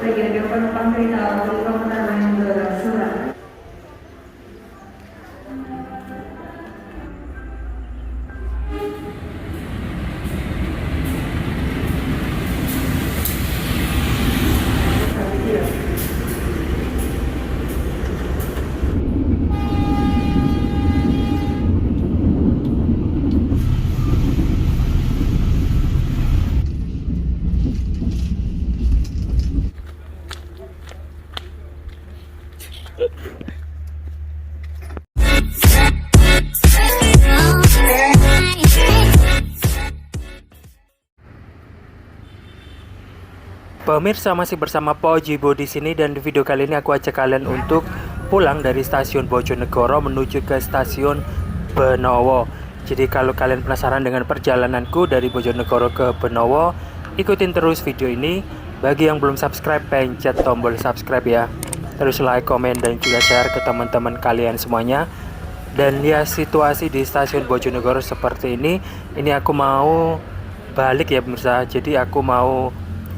bagi penumpang kereta api komuter lain Gelora Surat. Pemirsa, masih bersama Pojibo di sini, dan di video kali ini aku ajak kalian untuk pulang dari stasiun Bojonegoro menuju ke stasiun Benowo. Jadi kalau kalian penasaran dengan perjalananku dari Bojonegoro ke Benowo, ikutin terus video ini. Bagi yang belum subscribe, pencet tombol subscribe ya. Terus like, komen, dan juga share ke teman-teman kalian semuanya. Dan ya, situasi di stasiun Bojonegoro seperti ini. Ini aku mau balik ya pemirsa. Jadi aku mau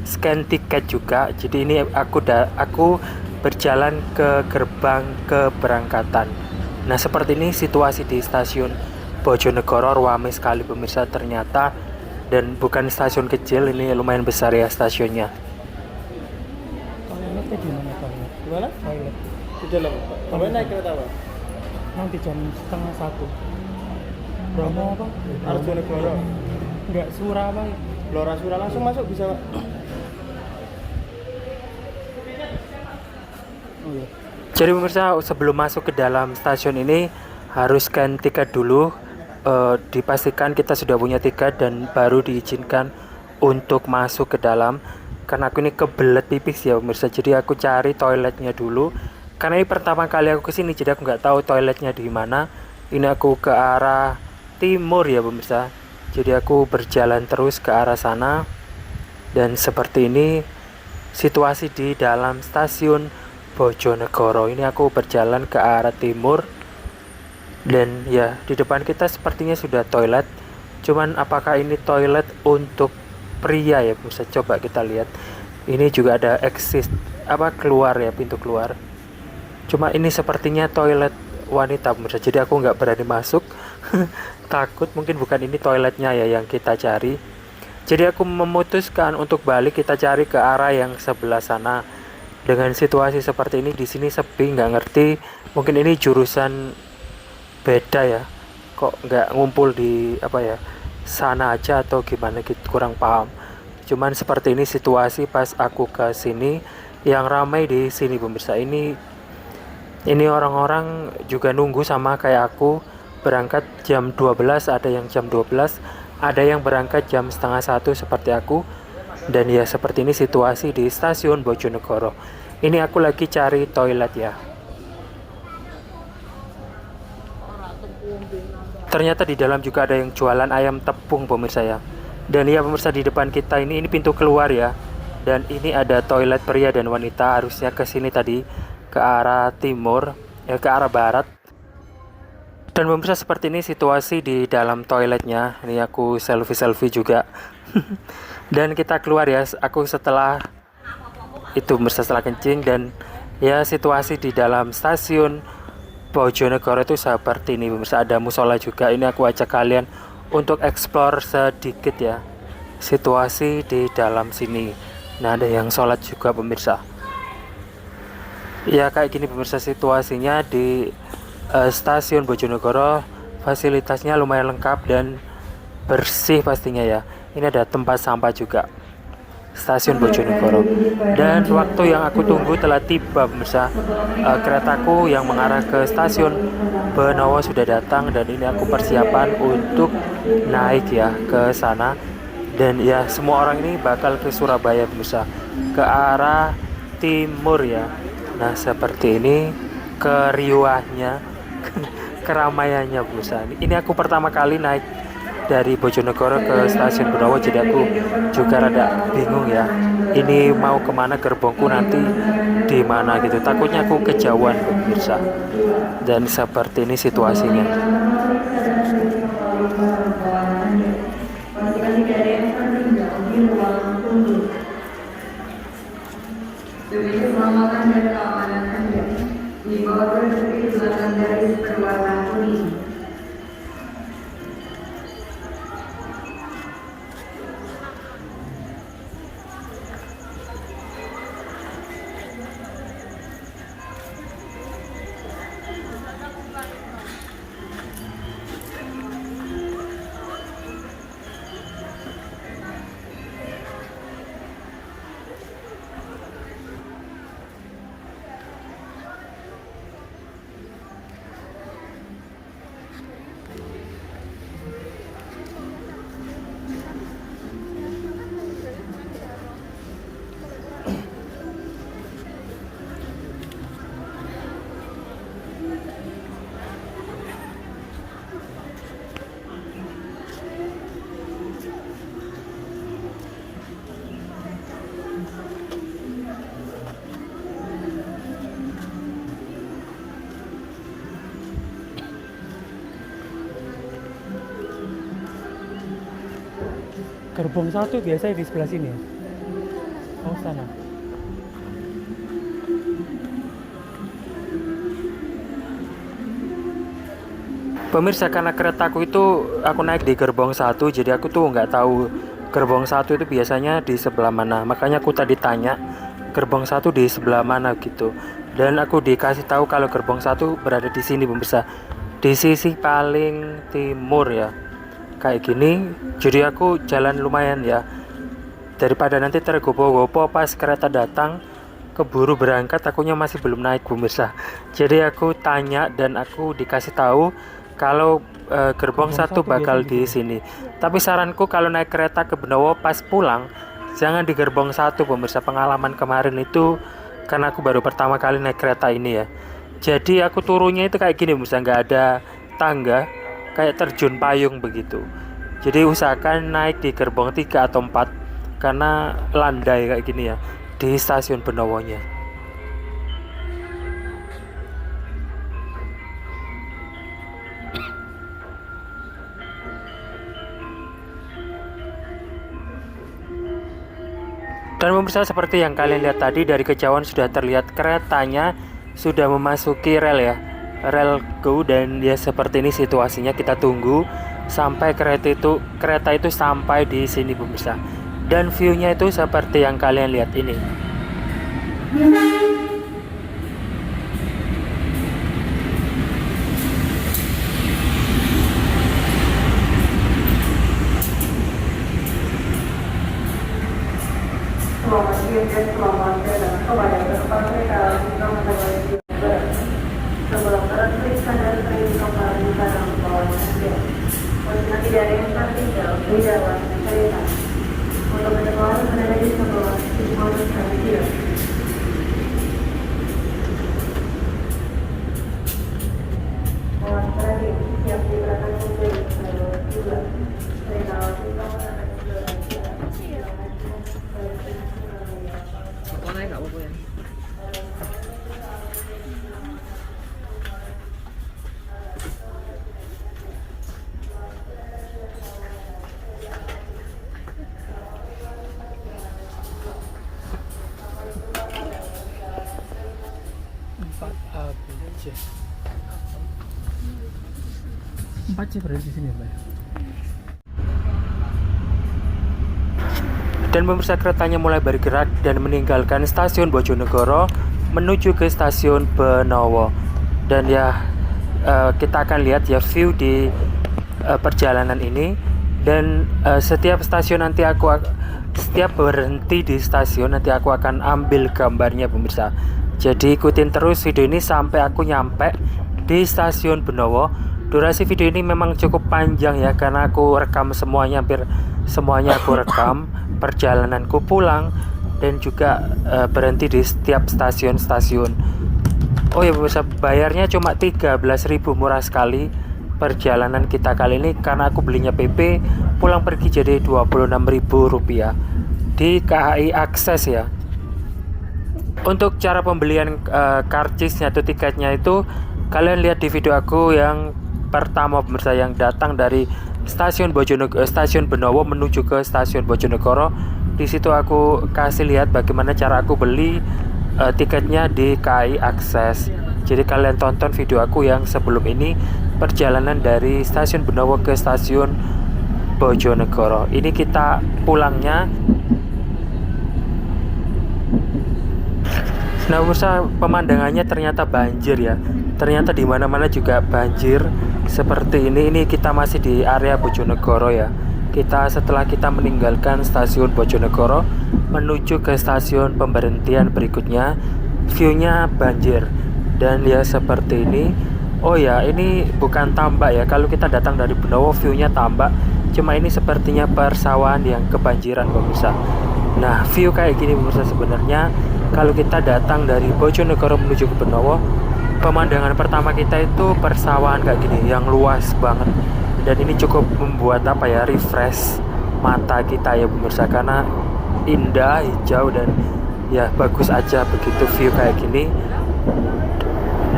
scan tiket juga. Jadi ini aku berjalan ke gerbang keberangkatan. Nah, seperti ini situasi di stasiun Bojonegoro, ramai sekali pemirsa ternyata, dan bukan stasiun kecil, ini lumayan besar ya stasiunnya. Toiletnya di mana toilet? Gimana? Toilet. Di dalam. Kamu naik kereta apa? Nanti jam setengah 1. Bromo apa? Arjonegoro. Enggak, Surabaya. Gelora Surat langsung masuk bisa, Pak. Oh iya. Jadi pemirsa, sebelum masuk ke dalam stasiun ini harus scan tiket dulu. Dipastikan kita sudah punya tiket dan baru diizinkan untuk masuk ke dalam. Karena aku ini kebelet pipis ya pemirsa, jadi aku cari toiletnya dulu. Karena ini pertama kali aku kesini, jadi aku nggak tahu toiletnya di mana. Ini aku ke arah timur ya pemirsa. Jadi aku berjalan terus ke arah sana. Dan seperti ini situasi di dalam stasiun Bojonegoro. Ini aku berjalan ke arah timur. Dan ya, di depan kita sepertinya sudah toilet. Cuman apakah ini toilet untuk pria ya pemirsa? Coba kita lihat. Ini juga ada exit keluar ya, pintu keluar. Cuma ini sepertinya toilet wanita pemirsa. Jadi aku nggak berani masuk. Takut mungkin bukan ini toiletnya ya yang kita cari. Jadi aku memutuskan untuk balik, kita cari ke arah yang sebelah sana. Dengan situasi seperti ini, di sini sepi, nggak ngerti. Mungkin ini jurusan beda ya. Kok nggak ngumpul di sana aja atau gimana gitu, kurang paham. Cuman seperti ini situasi pas aku ke sini. Yang ramai di sini pemirsa, ini orang-orang juga nunggu sama kayak aku. Berangkat jam 12, ada yang jam 12, ada yang berangkat jam setengah 1 seperti aku. Dan ya, seperti ini situasi di stasiun Bojonegoro. Ini aku lagi cari toilet ya. Ternyata di dalam juga ada yang jualan ayam tepung pemirsa ya. Dan ya pemirsa, di depan kita ini pintu keluar ya. Dan ini ada toilet pria dan wanita, harusnya ke sini tadi, ke arah timur, ke arah barat. Dan pemirsa, seperti ini situasi di dalam toiletnya. Ini aku selfie juga. Dan kita keluar ya, aku setelah itu pemirsa, setelah kencing. Dan ya, situasi di dalam stasiun Bojonegoro itu seperti ini pemirsa. Ada musola juga. Ini aku ajak kalian untuk explore sedikit ya situasi di dalam sini. Nah, ada yang sholat juga pemirsa. Ya, kayak gini pemirsa situasinya di stasiun Bojonegoro. Fasilitasnya lumayan lengkap dan bersih pastinya ya. Ini ada tempat sampah juga. Stasiun Bojonegoro. Dan waktu yang aku tunggu telah tiba pemirsa. Keretaku yang mengarah ke stasiun Benowo sudah datang, dan ini aku persiapan untuk naik ya ke sana. Dan ya, semua orang ini bakal ke Surabaya pemirsa, ke arah timur ya. Nah, seperti ini keriuhannya, keramaiannya pemirsa. Ini aku pertama kali naik dari Bojonegoro ke stasiun Benowo, jadi aku juga rada bingung ya. Ini mau kemana, gerbongku nanti di mana gitu. Takutnya aku kejauhan pemirsa. Dan seperti ini situasinya. Gerbong 1 biasanya di sebelah sini ya? Oh sana. Pemirsa, karena keretaku itu aku naik di gerbong 1, jadi aku tuh nggak tahu gerbong 1 itu biasanya di sebelah mana. Makanya aku tadi tanya gerbong 1 di sebelah mana gitu. Dan aku dikasih tahu kalau gerbong 1 berada di sini pemirsa, di sisi paling timur ya. Kayak gini, jadi aku jalan lumayan ya. Daripada nanti tergopo-gopo pas kereta datang, keburu berangkat, akunya masih belum naik pemirsa. Jadi aku tanya dan aku dikasih tahu kalau gerbong 1 bakal di sini. Tapi saranku kalau naik kereta ke Benowo pas pulang, jangan di gerbong 1 pemirsa. Pengalaman kemarin itu karena aku baru pertama kali naik kereta ini ya. Jadi aku turunnya itu kayak gini pemirsa, nggak ada tangga, kayak terjun payung begitu. Jadi usahakan naik di gerbong 3 atau 4 karena landai kayak gini ya di stasiun Benowonya. Dan pemirsa, seperti yang kalian lihat tadi, dari kejauhan sudah terlihat keretanya sudah memasuki rel ya, rel go, dan ya seperti ini situasinya. Kita tunggu sampai kereta itu sampai di sini pemirsa. Dan view-nya itu seperti yang kalian lihat ini. Selamat siang dan selamat datang kepada penumpang kereta api nomor 2. Sebelum periksa dan training kembali barang bawaan Anda, pastikan tidak ada yang tertinggal di dalam kereta. Untuk menyekolahkan berada di sebelah sisi modus stasiun. Mohon perhatian, siap diberangkat untuk juga kereta api nomor 2. Empat sih berada di sini Mbak. Dan pemirsa, keretanya mulai bergerak dan meninggalkan stasiun Bojonegoro menuju ke stasiun Benowo. Dan ya kita akan lihat ya view di perjalanan ini. Dan setiap stasiun nanti setiap berhenti di stasiun nanti aku akan ambil gambarnya pemirsa. Jadi ikutin terus video ini sampai aku nyampe di stasiun Benowo. Durasi video ini memang cukup panjang ya, karena aku rekam semuanya, hampir semuanya aku rekam perjalananku pulang dan juga berhenti di setiap stasiun-stasiun. Oh ya pemirsa, bayarnya cuma 13.000, murah sekali perjalanan kita kali ini, karena aku belinya PP pulang pergi jadi Rp26.000 di KAI Akses ya. Untuk cara pembelian karcisnya atau tiketnya itu kalian lihat di video aku yang pertama pemirsa, yang datang dari stasiun Benowo menuju ke stasiun Bojonegoro. Di situ aku kasih lihat bagaimana cara aku beli tiketnya di KAI Akses. Jadi kalian tonton video aku yang sebelum ini, perjalanan dari stasiun Benowo ke stasiun Bojonegoro. Ini kita pulangnya. Nah pemirsa, pemandangannya ternyata banjir ya. Ternyata di mana-mana juga banjir seperti ini. Ini kita masih di area Bojonegoro ya. Setelah kita meninggalkan stasiun Bojonegoro menuju ke stasiun pemberhentian berikutnya, view-nya banjir. Dan ya seperti ini. Oh ya, ini bukan tambak ya. Kalau kita datang dari Benowo view-nya tambak. Cuma ini sepertinya persawahan yang kebanjiran pemirsa. Nah, view kayak gini pemirsa sebenarnya kalau kita datang dari Bojonegoro menuju ke Benowo, pemandangan pertama kita itu persawahan kayak gini yang luas banget. Dan ini cukup membuat refresh mata kita ya pemirsa, karena indah, hijau, dan ya bagus aja begitu view kayak gini.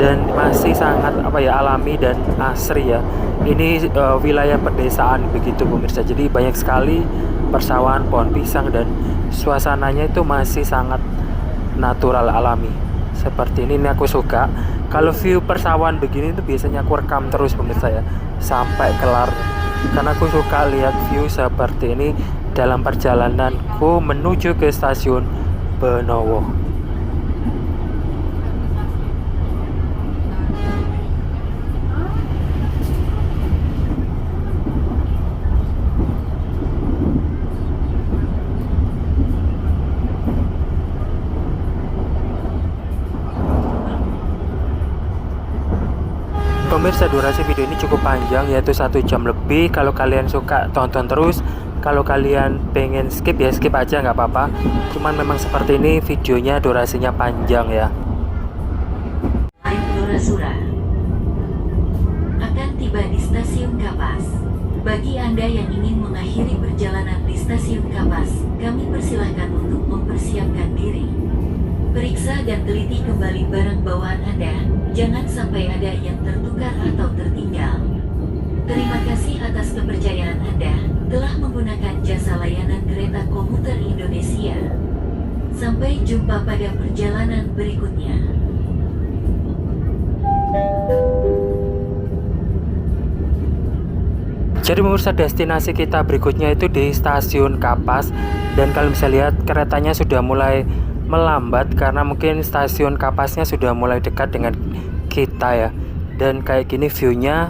Dan masih sangat alami dan asri ya. Ini wilayah pedesaan begitu pemirsa. Jadi banyak sekali persawahan, pohon pisang, dan suasananya itu masih sangat natural alami seperti ini aku suka. Kalau view persawahan begini itu biasanya aku rekam terus pemirsa ya sampai kelar, karena aku suka lihat view seperti ini dalam perjalananku menuju ke stasiun Benowo. Pemirsa, durasi video ini cukup panjang, yaitu 1 jam lebih. Kalau kalian suka tonton terus, kalau kalian pengen skip ya skip aja nggak apa-apa. Cuman memang seperti ini videonya durasinya panjang ya. Dorasura akan tiba di stasiun Kapas. Bagi Anda yang ingin mengakhiri perjalanan di stasiun Kapas, kami persilahkan untuk mempersiapkan diri. Periksa dan teliti kembali barang bawaan Anda, jangan sampai ada yang tertukar atau tertinggal. Terima kasih atas kepercayaan Anda telah menggunakan jasa layanan kereta komuter Indonesia. Sampai jumpa pada perjalanan berikutnya. Jadi pemirsa, destinasi kita berikutnya itu di stasiun Kapas, dan kalian bisa lihat keretanya sudah mulai melambat karena mungkin stasiun Kapasnya sudah mulai dekat dengan kita ya. Dan kayak gini viewnya.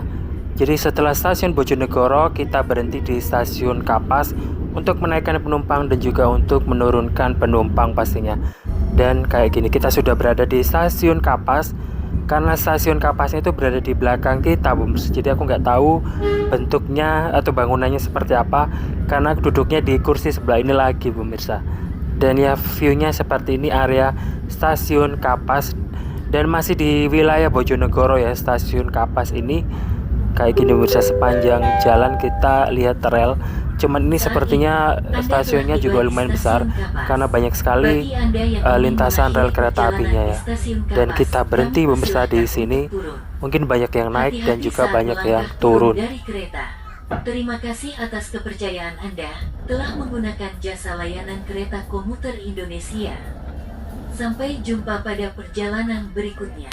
Jadi setelah stasiun Bojonegoro kita berhenti di stasiun Kapas untuk menaikkan penumpang dan juga untuk menurunkan penumpang pastinya. Dan kayak gini kita sudah berada di stasiun Kapas. Karena stasiun Kapasnya itu berada di belakang kita pemirsa, jadi aku nggak tahu bentuknya atau bangunannya seperti apa karena duduknya di kursi sebelah ini lagi pemirsa. Dan ya viewnya seperti ini area stasiun Kapas, dan masih di wilayah Bojonegoro ya stasiun Kapas ini. Kayak gini pemirsa, sepanjang jalan kita lihat rel. Cuman ini sepertinya stasiunnya juga lumayan besar karena banyak sekali lintasan rel kereta apinya ya. Dan kita berhenti pemirsa di sini. Mungkin banyak yang naik dan juga banyak yang turun. Terima kasih atas kepercayaan Anda telah menggunakan jasa layanan kereta komuter Indonesia. Sampai jumpa pada perjalanan berikutnya.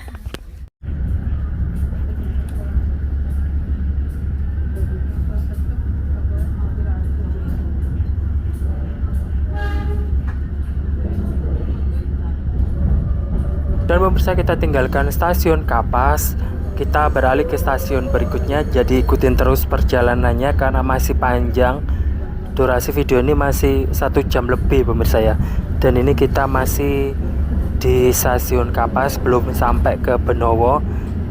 Dan pemirsa, kita tinggalkan stasiun Kapas, kita beralih ke stasiun berikutnya. Jadi ikutin terus perjalanannya karena masih panjang. Durasi video ini masih 1 jam lebih pemirsa ya. Dan ini kita masih di stasiun Kapas, belum sampai ke Benowo.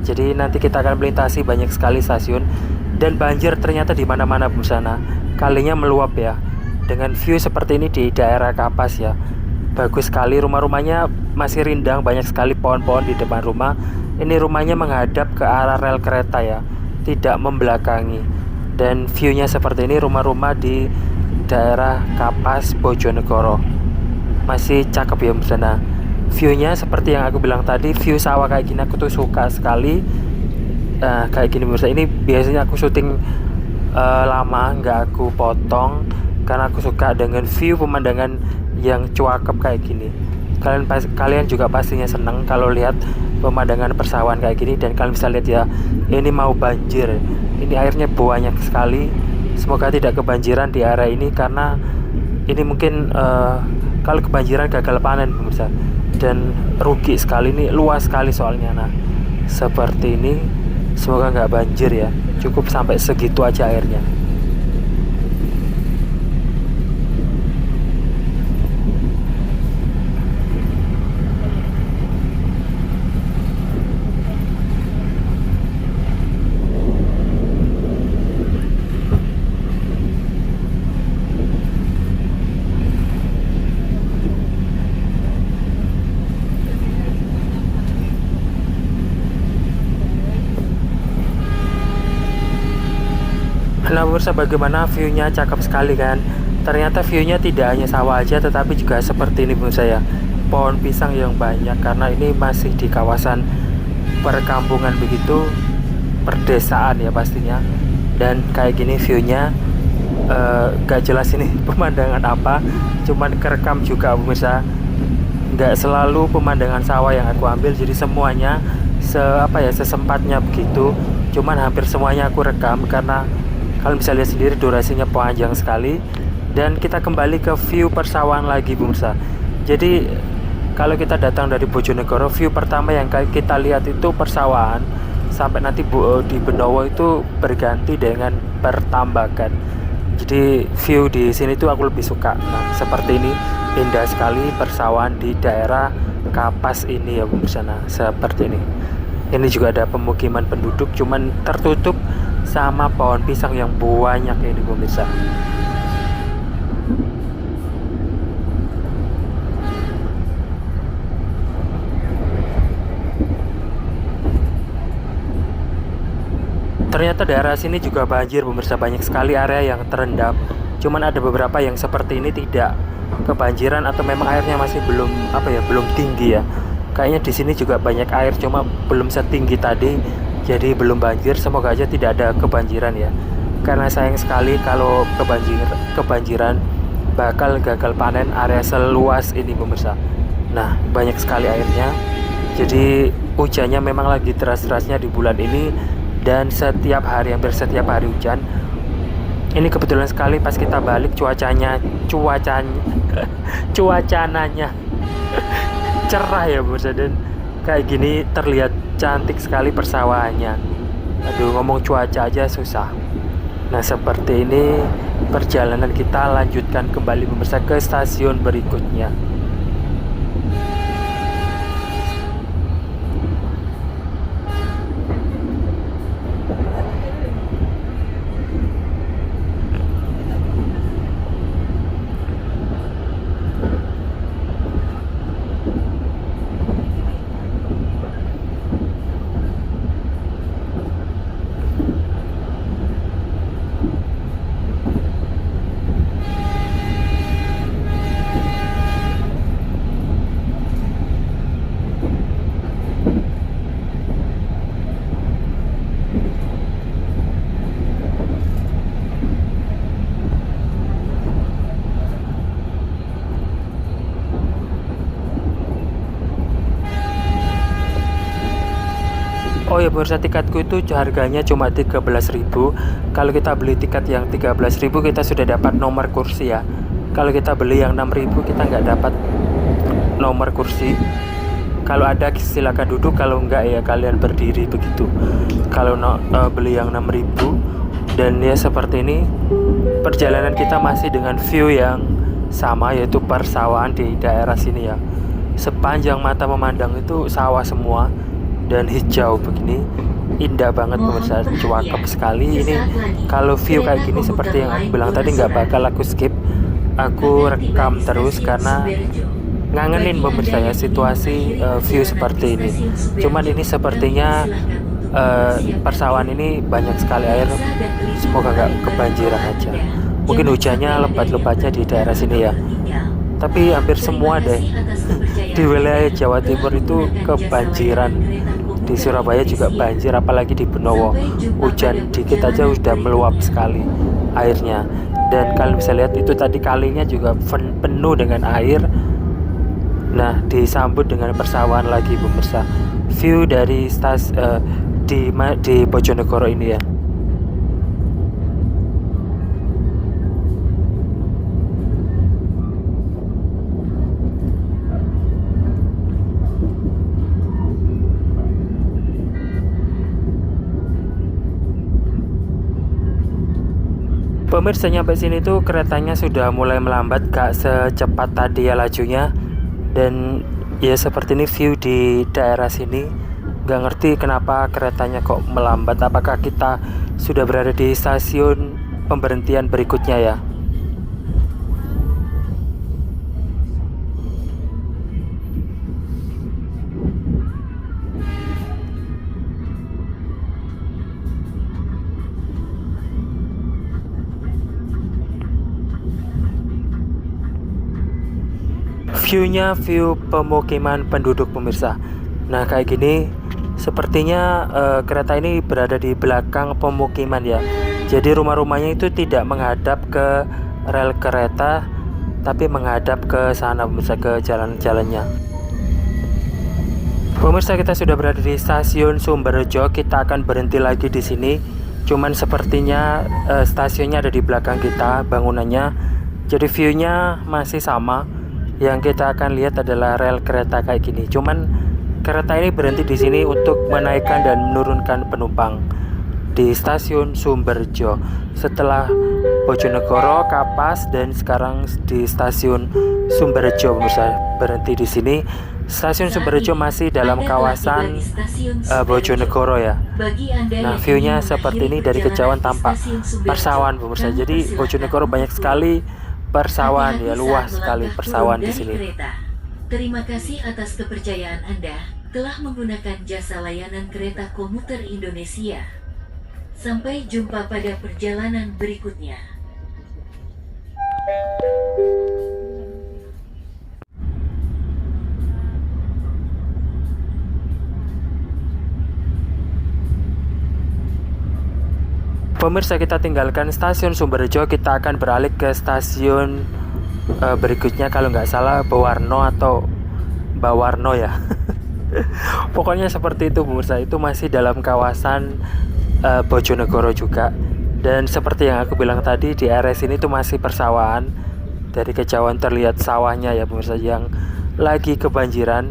Jadi nanti kita akan melintasi banyak sekali stasiun. Dan banjir ternyata di mana-mana pemirsa. Nah, kalinya meluap ya. Dengan view seperti ini di daerah Kapas ya. Bagus sekali, rumah-rumahnya masih rindang, banyak sekali pohon-pohon di depan rumah. Ini rumahnya menghadap ke arah rel kereta ya, tidak membelakangi. Dan viewnya seperti ini, rumah-rumah di daerah Kapas Bojonegoro. Masih cakep ya pemirsa. Nah, viewnya seperti yang aku bilang tadi, view sawah kayak gini aku tuh suka sekali. Kayak gini pemirsa, ini biasanya aku syuting lama, nggak aku potong karena aku suka dengan view pemandangan yang cuakep kayak gini. Kalian juga pastinya seneng kalau lihat pemandangan persawahan kayak gini. Dan kalian bisa lihat ya, ini mau banjir, ini airnya banyak sekali. Semoga tidak kebanjiran di area ini karena ini mungkin kalau kebanjiran gagal panen pemirsa, dan rugi sekali. Ini luas sekali soalnya. Nah seperti ini, semoga nggak banjir ya, cukup sampai segitu aja airnya. Nah pemirsa, bagaimana viewnya, cakep sekali kan. Ternyata viewnya tidak hanya sawah aja tetapi juga seperti ini pemirsa ya, pohon pisang yang banyak karena ini masih di kawasan perkampungan begitu, perdesaan ya pastinya. Dan kayak gini viewnya, Gak jelas ini pemandangan apa, cuman kerekam juga pemirsa. Nggak selalu pemandangan sawah yang aku ambil, jadi semuanya sesempatnya begitu. Cuman hampir semuanya aku rekam karena kalian bisa lihat sendiri durasinya panjang sekali. Dan kita kembali ke view persawahan lagi pemirsa. Jadi kalau kita datang dari Bojonegoro, view pertama yang kita lihat itu persawahan, sampai nanti di Benowo itu berganti dengan pertambakan. Jadi view di sini tuh aku lebih suka. Nah, seperti ini indah sekali persawahan di daerah Kapas ini ya pemirsa. Nah, seperti ini. Ini juga ada pemukiman penduduk, cuman tertutup sama pohon pisang yang banyak ini pemirsa. Ternyata daerah sini juga banjir pemirsa, banyak sekali area yang terendam. Cuman ada beberapa yang seperti ini tidak kebanjiran atau memang airnya masih belum belum tinggi ya. Kayaknya di sini juga banyak air, cuma belum setinggi tadi, jadi belum banjir. Semoga aja tidak ada kebanjiran ya. Karena sayang sekali kalau kebanjiran bakal gagal panen area seluas ini pemirsa. Nah, banyak sekali airnya. Jadi hujannya memang lagi deras-derasnya di bulan ini. Dan hampir setiap hari hujan. Ini kebetulan sekali pas kita balik cuacananya cerah ya pemirsa, dan kayak gini terlihat cantik sekali persawahannya. Aduh, ngomong cuaca aja susah. Nah, seperti ini perjalanan kita lanjutkan kembali pemirsa ke stasiun berikutnya. Oh ya pemirsa, tiketku itu harganya cuma 13.000. Kalau kita beli tiket yang 13.000 kita sudah dapat nomor kursi ya. Kalau kita beli yang 6.000 kita nggak dapat nomor kursi. Kalau ada silakan duduk, kalau enggak ya kalian berdiri begitu. Kalau beli yang 6.000. Dan ya seperti ini perjalanan kita masih dengan view yang sama, yaitu persawahan di daerah sini ya. Sepanjang mata memandang itu sawah semua dan hijau begini, indah banget pemirsa, cakep sekali. Ini kalau view kayak gini seperti yang aku bilang tadi, nggak bakal aku skip, aku rekam terus karena ngangenin pemirsa ya situasi view seperti ini. Cuman ini sepertinya persawahan ini banyak sekali air, semoga nggak kebanjiran aja. Mungkin hujannya lebat-lebatnya di daerah sini ya, tapi hampir semua deh di wilayah Jawa Timur itu kebanjiran. Di Surabaya juga banjir, apalagi di Benowo hujan dikit aja udah meluap sekali airnya. Dan kalian bisa lihat itu tadi kalinya juga penuh dengan air. Nah, disambut dengan persawahan lagi pemirsa. View dari di Bojonegoro ini ya. Pemirsa, nyampe sini tuh keretanya sudah mulai melambat, gak secepat tadi ya lajunya. Dan ya seperti ini view di daerah sini. Gak ngerti kenapa keretanya kok melambat. Apakah kita sudah berada di stasiun pemberhentian berikutnya ya? Viewnya view pemukiman penduduk pemirsa. Nah kayak gini sepertinya kereta ini berada di belakang pemukiman ya. Jadi rumah-rumahnya itu tidak menghadap ke rel kereta, tapi menghadap ke sana pemirsa, ke jalan-jalannya. Pemirsa, kita sudah berada di stasiun Sumberjo. Kita akan berhenti lagi di sini. Cuman sepertinya stasiunnya ada di belakang kita, bangunannya. Jadi view-nya masih sama. Yang kita akan lihat adalah rel kereta kayak gini. Cuman kereta ini berhenti di sini untuk menaikkan dan menurunkan penumpang di stasiun Sumberjo. Setelah Bojonegoro, Kapas, dan sekarang di stasiun Sumberjo, pemirsa, berhenti di sini. Stasiun Sumberjo masih dalam kawasan Bojonegoro ya. Nah, view-nya seperti ini dari kejauhan tampak persawahan pemirsa. Jadi Bojonegoro banyak sekali persawahan ya, luas sekali persawahan di sini. Terima kasih atas kepercayaan Anda telah menggunakan jasa layanan kereta komuter Indonesia. Sampai jumpa pada perjalanan berikutnya. Pemirsa, kita tinggalkan stasiun Sumberjo, kita akan beralih ke stasiun berikutnya, kalau nggak salah Bawarno atau Bawarno ya. Pokoknya seperti itu pemirsa, itu masih dalam kawasan Bojonegoro juga. Dan seperti yang aku bilang tadi, di area sini tuh masih persawahan. Dari kejauhan terlihat sawahnya ya pemirsa, yang lagi kebanjiran.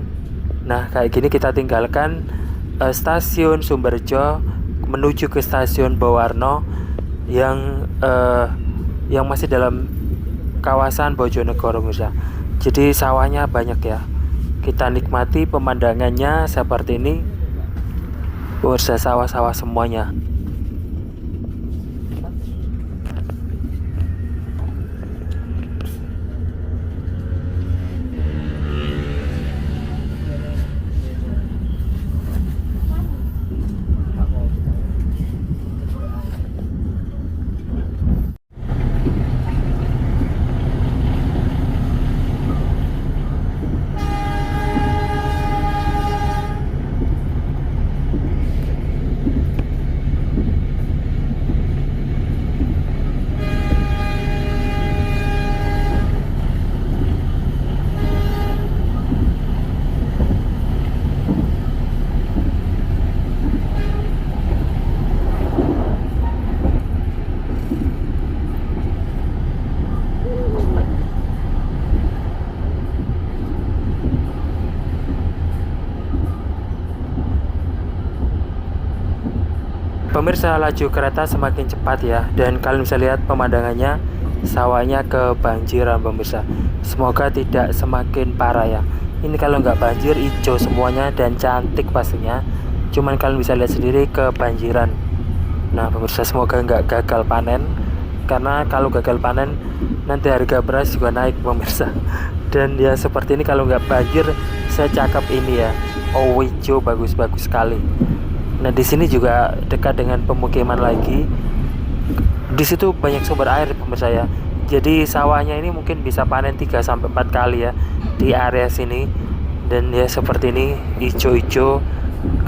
Nah, kayak gini kita tinggalkan stasiun Sumberjo menuju ke stasiun Bawarno yang masih dalam kawasan Bojonegoro pemirsa. Jadi sawahnya banyak ya. Kita nikmati pemandangannya seperti ini. Pemirsa, sawah-sawah semuanya. Pemirsa, laju kereta semakin cepat ya, dan kalian bisa lihat pemandangannya, sawahnya kebanjiran pemirsa. Semoga tidak semakin parah ya. Ini kalau nggak banjir hijau semuanya dan cantik pastinya. Cuman kalian bisa lihat sendiri kebanjiran. Nah pemirsa, semoga nggak gagal panen, karena kalau gagal panen nanti harga beras juga naik pemirsa. Dan ya seperti ini, kalau nggak banjir secakep ini ya. Oh, hijau bagus-bagus sekali. Nah, di sini juga dekat dengan pemukiman lagi. Di situ banyak sumber air pemirsa ya. Jadi sawahnya ini mungkin bisa panen 3 sampai 4 kali ya di area sini. Dan ya seperti ini, hijau-hijau.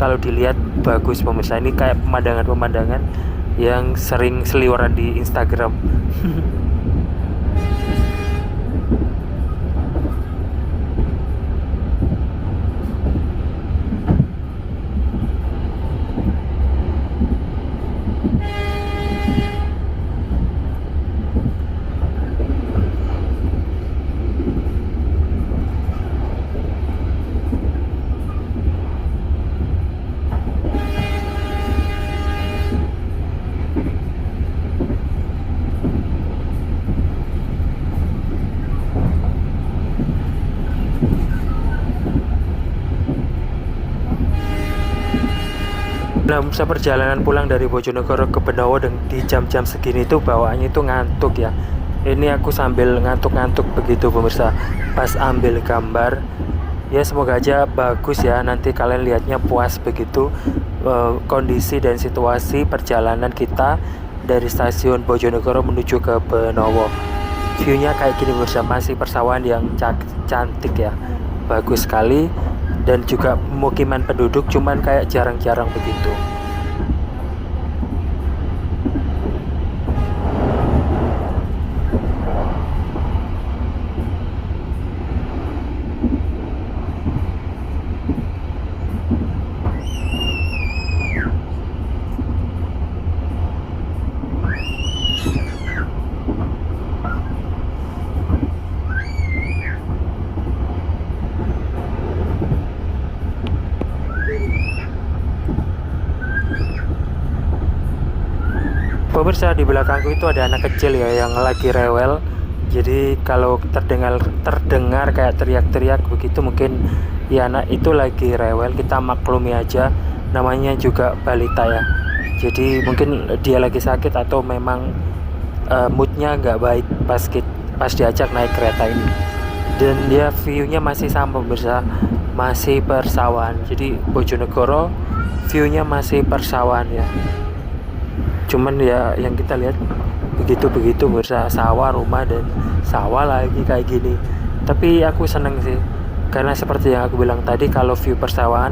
Kalau dilihat bagus pemirsa. Ini kayak pemandangan-pemandangan yang sering seliweran di Instagram. Nah, perjalanan pulang dari Bojonegoro ke Benowo dan di jam-jam segini itu bawaannya itu ngantuk ya. Ini aku sambil ngantuk-ngantuk begitu pemirsa pas ambil gambar. Ya semoga aja bagus ya, nanti kalian lihatnya puas begitu kondisi dan situasi perjalanan kita dari stasiun Bojonegoro menuju ke Benowo. View-nya kayak gini pemirsa, masih persawahan yang cantik ya, bagus sekali. Dan juga pemukiman penduduk, cuman kayak jarang-jarang begitu. pemirsa, di belakangku itu ada anak kecil ya yang lagi rewel. Jadi kalau terdengar kayak teriak-teriak begitu, mungkin ya anak itu lagi rewel, kita maklumi aja. Namanya juga balita ya. Jadi mungkin dia lagi sakit atau memang moodnya nggak baik pas diajak naik kereta ini. Dan dia view-nya masih sama pemirsa, masih persawahan. Jadi Bojonegoro view-nya masih persawahan ya. Cuman ya yang kita lihat begitu pemirsa, sawah, rumah, dan sawah lagi kayak gini. Tapi aku seneng sih, karena seperti yang aku bilang tadi, kalau view persawahan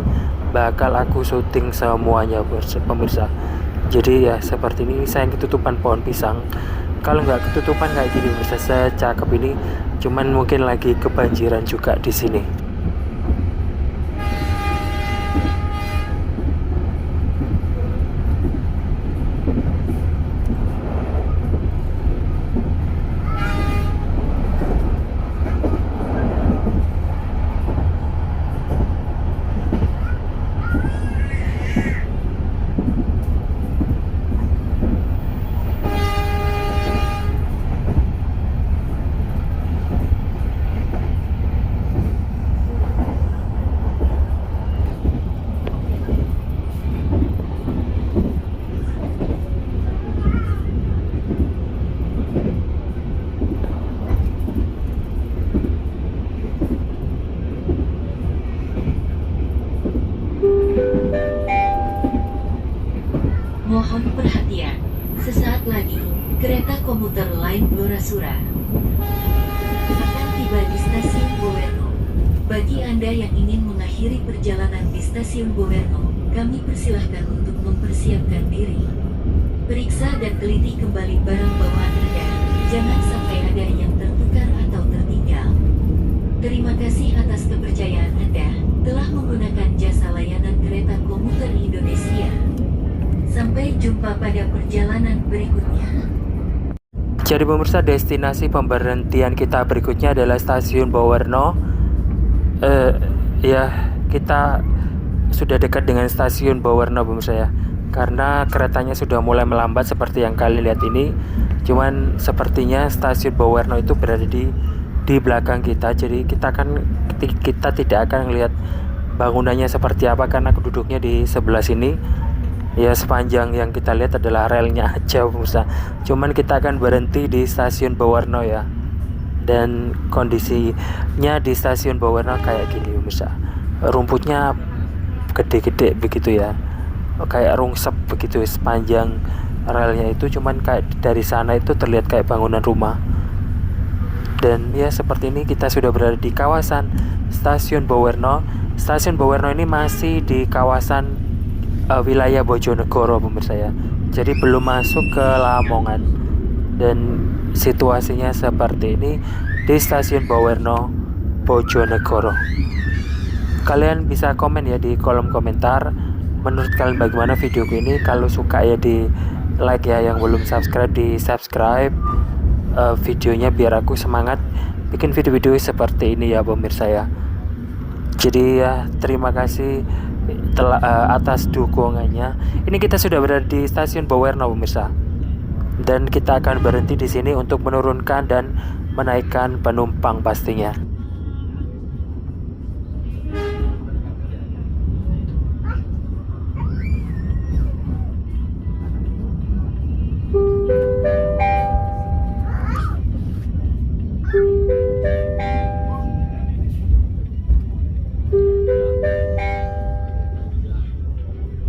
bakal aku syuting semuanya pemirsa. Jadi ya seperti ini, sayang ketutupan pohon pisang. Kalau nggak ketutupan kayak gini pemirsa, secakep ini, cuman mungkin lagi kebanjiran juga di sini. Mohon perhatian, sesaat lagi, kereta komuter lain Blora-Sura akan tiba di stasiun Bowerno. Bagi Anda yang ingin mengakhiri perjalanan di stasiun Bowerno, kami persilahkan untuk mempersiapkan diri. Periksa dan teliti kembali barang bawaan Anda, jangan sampai ada yang tertukar atau tertinggal. Terima kasih atas kepercayaan Anda telah menggunakan jasa layanan kereta komuter Indonesia. Sampai jumpa pada perjalanan berikutnya. Jadi pemirsa, destinasi pemberhentian kita berikutnya adalah stasiun Bowerno. Ya, kita sudah dekat dengan stasiun Bowerno pemirsa ya. Karena keretanya sudah mulai melambat seperti yang kalian lihat ini. Cuman sepertinya stasiun Bowerno itu berada di belakang kita. Jadi kita tidak akan melihat bangunannya seperti apa karena duduknya di sebelah sini. Ya, sepanjang yang kita lihat adalah relnya aja pemirsa. Cuman kita akan berhenti di stasiun Bowerno ya. Dan kondisinya di stasiun Bowerno kayak gini pemirsa. Rumputnya gede-gede begitu ya. Kayak rungsep begitu sepanjang relnya itu. Cuman kayak dari sana itu terlihat kayak bangunan rumah. Dan ya seperti ini kita sudah berada di kawasan stasiun Bowerno. Stasiun Bowerno ini masih di kawasan wilayah Bojonegoro pemirsa ya. Jadi belum masuk ke Lamongan. Dan situasinya seperti ini di stasiun Bowerno, Bojonegoro. Kalian bisa komen ya di kolom komentar, menurut kalian bagaimana videoku ini. Kalau suka ya di like ya, yang belum subscribe di subscribe videonya biar aku semangat bikin video-video seperti ini ya pemirsa ya. Jadi ya terima kasih atas dukungannya. Ini kita sudah berada di stasiun Bowerno pemirsa. Dan kita akan berhenti di sini untuk menurunkan dan menaikkan penumpang pastinya.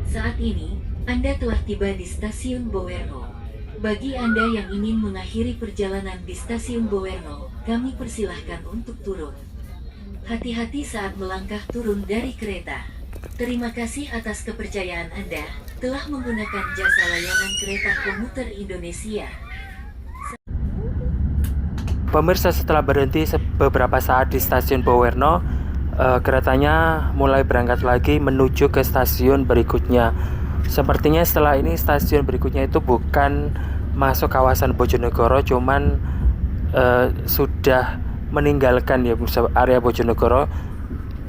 Saat ini, Anda telah tiba di stasiun Bowerno. Bagi Anda yang ingin mengakhiri perjalanan di stasiun Bowerno, kami persilahkan untuk turun. Hati-hati saat melangkah turun dari kereta. Terima kasih atas kepercayaan Anda telah menggunakan jasa layanan kereta komuter Indonesia. Pemirsa, setelah berhenti beberapa saat di stasiun Bowerno, keretanya mulai berangkat lagi menuju ke stasiun berikutnya. Sepertinya setelah ini stasiun berikutnya itu bukan masuk kawasan Bojonegoro, cuman sudah meninggalkan ya area Bojonegoro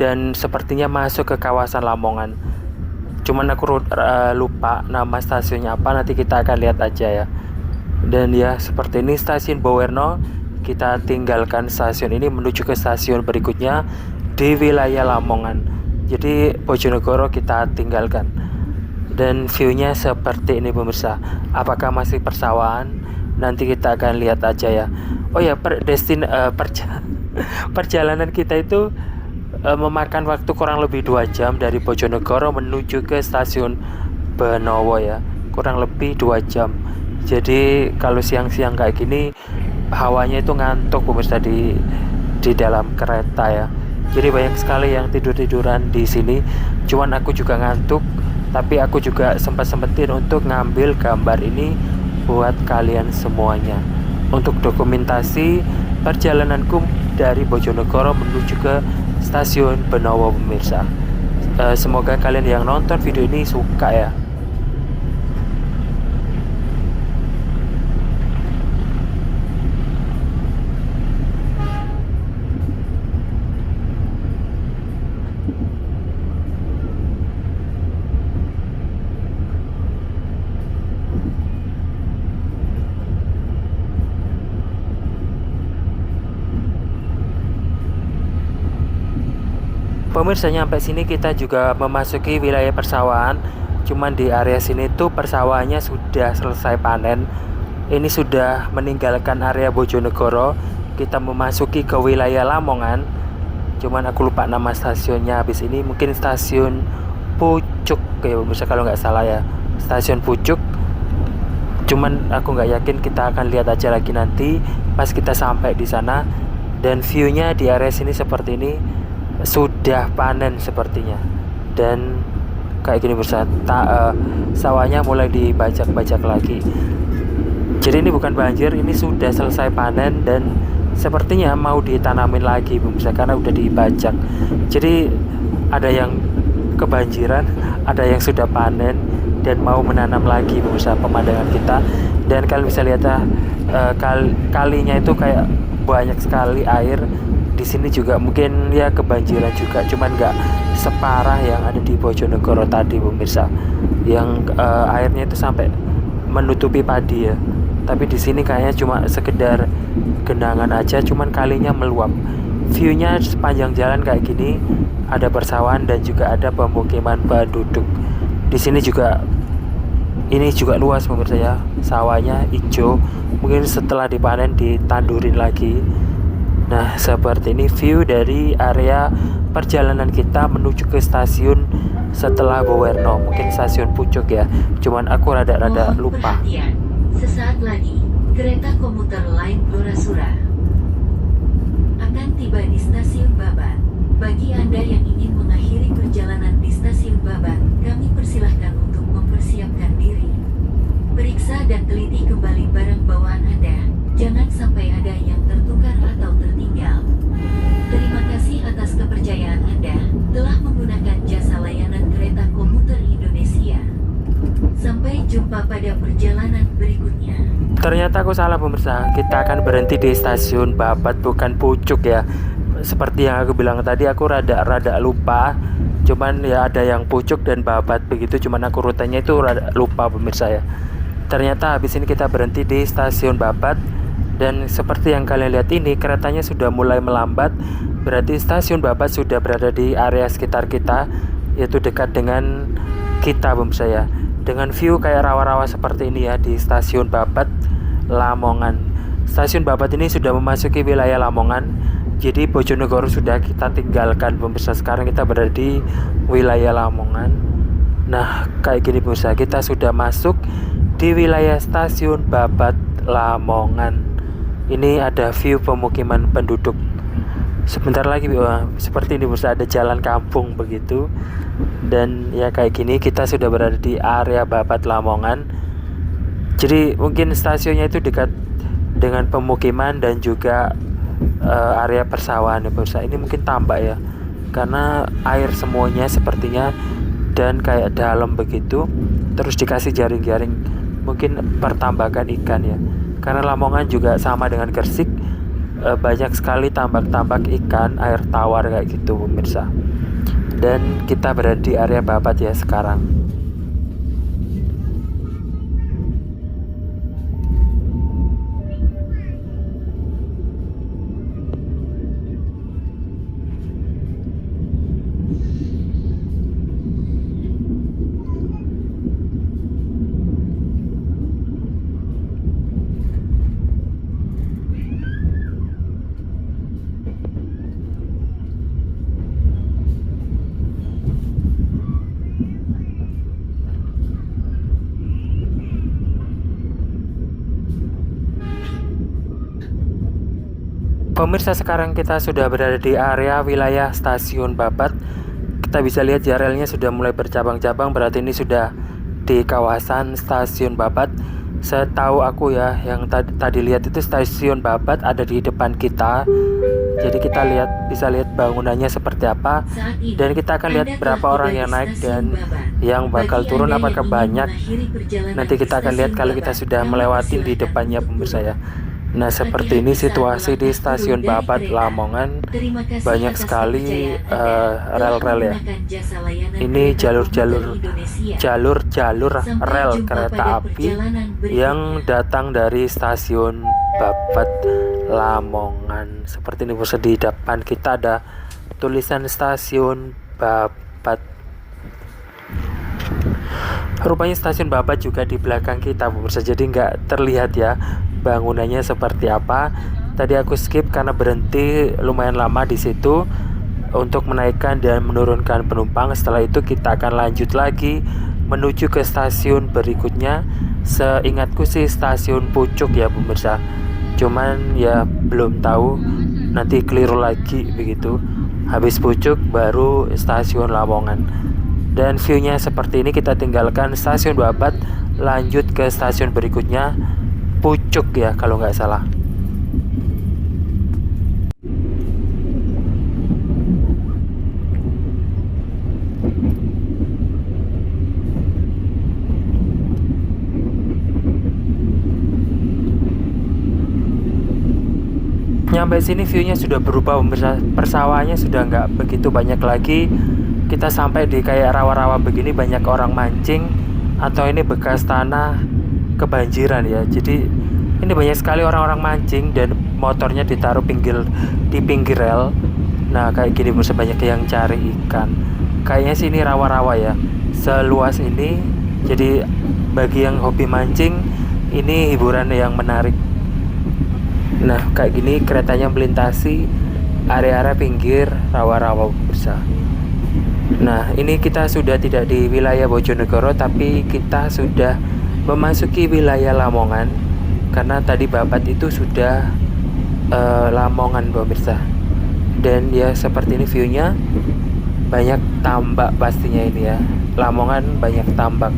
dan sepertinya masuk ke kawasan Lamongan. Cuman aku lupa nama stasiunnya apa, nanti kita akan lihat aja ya. Dan ya seperti ini stasiun Bowerno. Kita tinggalkan stasiun ini menuju ke stasiun berikutnya di wilayah Lamongan. Jadi Bojonegoro kita tinggalkan. Dan viewnya seperti ini pemirsa. Apakah masih persawahan? Nanti kita akan lihat aja ya. Oh ya, perjalanan kita itu memakan waktu kurang lebih 2 jam dari Bojonegoro menuju ke stasiun Benowo ya. Kurang lebih 2 jam. Jadi kalau siang-siang kayak gini hawanya itu ngantuk pemirsa di dalam kereta ya. Jadi banyak sekali yang tidur-tiduran di sini. Cuman aku juga ngantuk, tapi aku juga sempat-sempetin untuk ngambil gambar ini buat kalian semuanya untuk dokumentasi perjalananku dari Bojonegoro menuju ke stasiun Benowo pemirsa. Semoga kalian yang nonton video ini suka ya. Pemirsa, nyampe sini kita juga memasuki wilayah persawahan. Cuman di area sini tuh persawahannya sudah selesai panen. Ini sudah meninggalkan area Bojonegoro. Kita memasuki ke wilayah Lamongan. Cuman aku lupa nama stasiunnya. Habis ini mungkin stasiun Pucuk ya pemirsa kalau nggak salah ya. Stasiun Pucuk. Cuman aku nggak yakin, kita akan lihat aja lagi nanti pas kita sampai di sana. Dan viewnya di area sini seperti ini. Sudah panen sepertinya, dan kayak gini pemirsa, sawahnya mulai dibajak-bajak lagi. Jadi ini bukan banjir, ini sudah selesai panen dan sepertinya mau ditanamin lagi pemirsa karena udah dibajak. Jadi ada yang kebanjiran, ada yang sudah panen dan mau menanam lagi pemirsa. Pemandangan kita, dan kalian bisa lihat kalinya itu kayak banyak sekali air. Di sini juga mungkin ya kebanjiran juga, cuman nggak separah yang ada di Bojonegoro tadi pemirsa, yang airnya itu sampai menutupi padi ya. Tapi di sini kayaknya cuma sekedar genangan aja, cuman kalinya meluap. Viewnya sepanjang jalan kayak gini, ada persawahan dan juga ada pemukiman penduduk. Di sini juga ini juga luas pemirsa ya, sawahnya hijau, mungkin setelah dipanen ditandurin lagi. Nah seperti ini view dari area perjalanan kita menuju ke stasiun setelah Bowerno, mungkin stasiun Pucuk ya, cuman aku rada-rada Mohon lupa. perhatian, sesaat lagi kereta komuter lain Blora-Sura akan tiba di stasiun Babat. Bagi Anda yang ingin mengakhiri perjalanan di stasiun Babat, kami persilahkan untuk mempersiapkan diri. Periksa dan teliti kembali barang bawaan Anda. Jangan sampai ada yang tertukar atau tertinggal. Terima kasih atas kepercayaan Anda telah menggunakan jasa layanan kereta komuter Indonesia. Sampai jumpa pada perjalanan berikutnya. Ternyata aku salah pemirsa, kita akan berhenti di stasiun Babat bukan Pucuk ya. Seperti yang aku bilang tadi, aku rada lupa. Cuman ya ada yang Pucuk dan Babat begitu, cuman aku rutenya itu rada lupa pemirsa ya. Ternyata habis ini kita berhenti di stasiun Babat. Dan seperti yang kalian lihat ini, keretanya sudah mulai melambat. Berarti stasiun Babat sudah berada di area sekitar kita, yaitu dekat dengan kita pemirsa ya. Dengan view kayak rawa-rawa seperti ini ya di stasiun Babat Lamongan. Stasiun Babat ini sudah memasuki wilayah Lamongan. Jadi Bojonegoro sudah kita tinggalkan pemirsa. Sekarang kita berada di wilayah Lamongan. Nah kayak gini pemirsa, kita sudah masuk di wilayah stasiun Babat Lamongan. Ini ada view pemukiman penduduk. Sebentar lagi seperti ini pemirsa, ada jalan kampung begitu. Dan ya kayak gini kita sudah berada di area Babat Lamongan. Jadi mungkin stasiunnya itu dekat dengan pemukiman dan juga area persawahan ya pemirsa. Ini mungkin tambak ya, karena air semuanya sepertinya dan kayak dalam begitu. Terus dikasih jaring-jaring, mungkin pertambakan ikan ya. Karena Lamongan juga sama dengan Gresik, banyak sekali tambak-tambak ikan air tawar kayak gitu pemirsa. Dan kita berada di area Babat ya sekarang. Pemirsa, sekarang kita sudah berada di area wilayah Stasiun Babat. Kita bisa lihat ya, relnya sudah mulai bercabang-cabang, berarti ini sudah di kawasan Stasiun Babat. Setahu aku ya, yang tadi lihat itu Stasiun Babat ada di depan kita. Jadi kita bisa lihat bangunannya seperti apa, Saat ini, dan kita akan lihat Anda berapa telah orang tiba yang di naik Stasiun dan Babat. yang bakal Bagi turun Anda apakah yang ingin banyak. mengakhiri perjalanan Nanti kita akan lihat di kalau Stasiun kita sudah Babat, melewati kami di depannya, persilahkan pemirsa untuk ya. Nah, seperti ini situasi di Stasiun Babat Lamongan. Terima kasih Banyak atas sekali kepercayaan Anda telah rel-rel ya. menggunakan jasa layanan Ini kereta jalur-jalur komuter Indonesia. jalur Sampai rel jumpa kereta pada api perjalanan berikutnya. yang datang dari Stasiun Babat Lamongan. Seperti ini, pemirsa, di depan kita ada tulisan Stasiun Babat. Rupanya Stasiun Babat juga di belakang kita, pemirsa, jadi nggak terlihat ya bangunannya seperti apa. Tadi aku skip karena berhenti lumayan lama di situ untuk menaikkan dan menurunkan penumpang. Setelah itu kita akan lanjut lagi menuju ke stasiun berikutnya. Seingatku sih Stasiun Pucuk ya, pemirsa. Cuman ya belum tahu, nanti keliru lagi begitu. Habis Pucuk baru Stasiun Lamongan. Dan view-nya seperti ini. Kita tinggalkan Stasiun Babat, lanjut ke stasiun berikutnya, Pucuk ya kalau nggak salah. Nyampe sini view-nya sudah berubah, pemirsa. Persawahannya sudah nggak begitu banyak lagi. Kita sampai di kayak rawa-rawa begini, banyak orang mancing, atau ini bekas tanah kebanjiran ya. Jadi ini banyak sekali orang-orang mancing dan motornya ditaruh di pinggir rel. Nah kayak gini, pemirsa, banyak yang cari ikan. Kayaknya sih ini rawa-rawa ya, seluas ini. Jadi bagi yang hobi mancing, ini hiburan yang menarik. Nah kayak gini keretanya melintasi area-area pinggir rawa-rawa, pemirsa. Nah ini kita sudah tidak di wilayah Bojonegoro, tapi kita sudah memasuki wilayah Lamongan. Karena tadi Babat itu sudah Lamongan, pemirsa. Dan ya seperti ini view-nya, banyak tambak pastinya ini ya. Lamongan banyak tambak.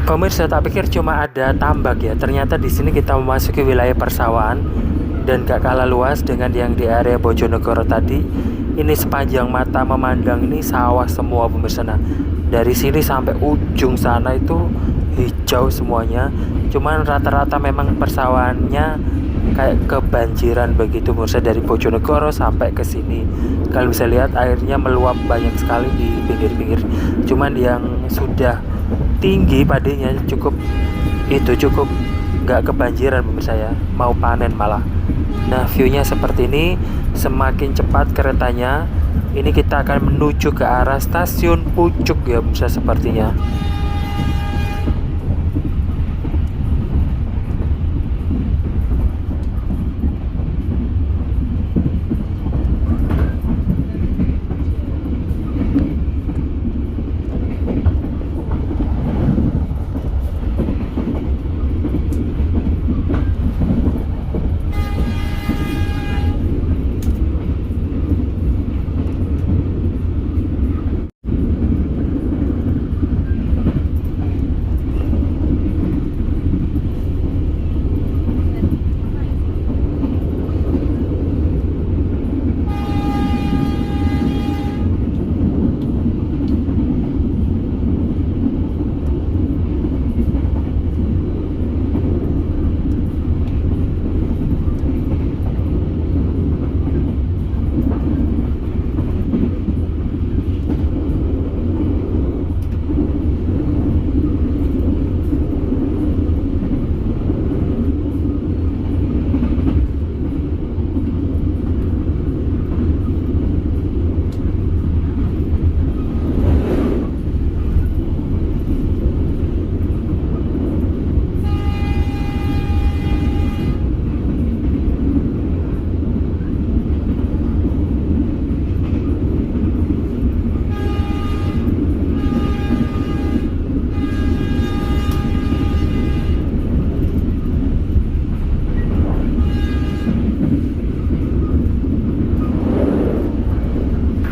Pemirsa, tak pikir cuma ada tambak ya. Ternyata di sini kita memasuki wilayah persawahan dan gak kalah luas dengan yang di area Bojonegoro tadi. Ini sepanjang mata memandang ini sawah semua, pemirsa. Nah, dari sini sampai ujung sana itu hijau semuanya. Cuman rata-rata memang persawahannya kayak kebanjiran begitu, pemirsa, dari Bojonegoro sampai ke sini. Kalian bisa lihat airnya meluap banyak sekali di pinggir-pinggir. Cuman yang sudah tinggi padanya cukup nggak kebanjiran, pemirsa ya, mau panen malah. Nah viewnya seperti ini. Semakin cepat keretanya, ini kita akan menuju ke arah Stasiun Pucuk ya, pemirsa, sepertinya.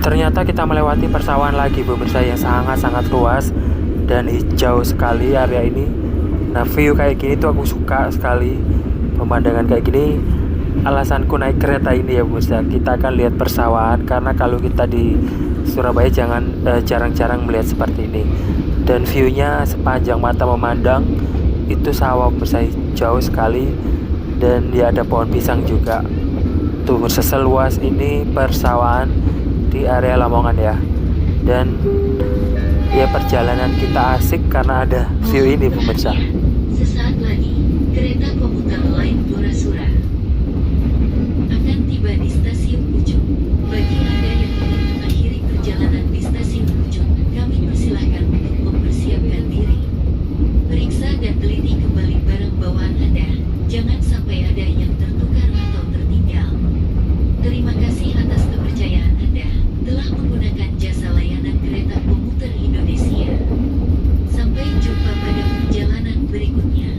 Ternyata kita melewati persawahan lagi pemirsa yang sangat-sangat luas dan hijau sekali area ini. Nah, view kayak gini tuh aku suka sekali. Pemandangan kayak gini alasanku naik kereta ini ya pemirsa. Kita akan lihat persawahan karena kalau kita di Surabaya jarang-jarang melihat seperti ini. Dan viewnya sepanjang mata memandang itu sawah pemirsa, jauh sekali, dan ya ada pohon pisang juga. Tuh pemirsa, seluas ini persawahan di area Lamongan ya. Dan ya perjalanan kita asik karena ada view ini pemirsa. Sesaat lagi, kereta komuter lain Gorasura akan tiba di stasiun Pucuk. Bagi Anda yang ingin mengakhiri perjalanan di stasiun Pucuk, kami persilahkan untuk mempersiapkan diri. Periksa dan teliti kembali barang bawaan Anda. Jangan sampai ada yang tertukar atau tertinggal. Terima kasih atas kepercayaan Anda telah menggunakan jasa layanan kereta komuter Indonesia. Sampai jumpa pada perjalanan berikutnya.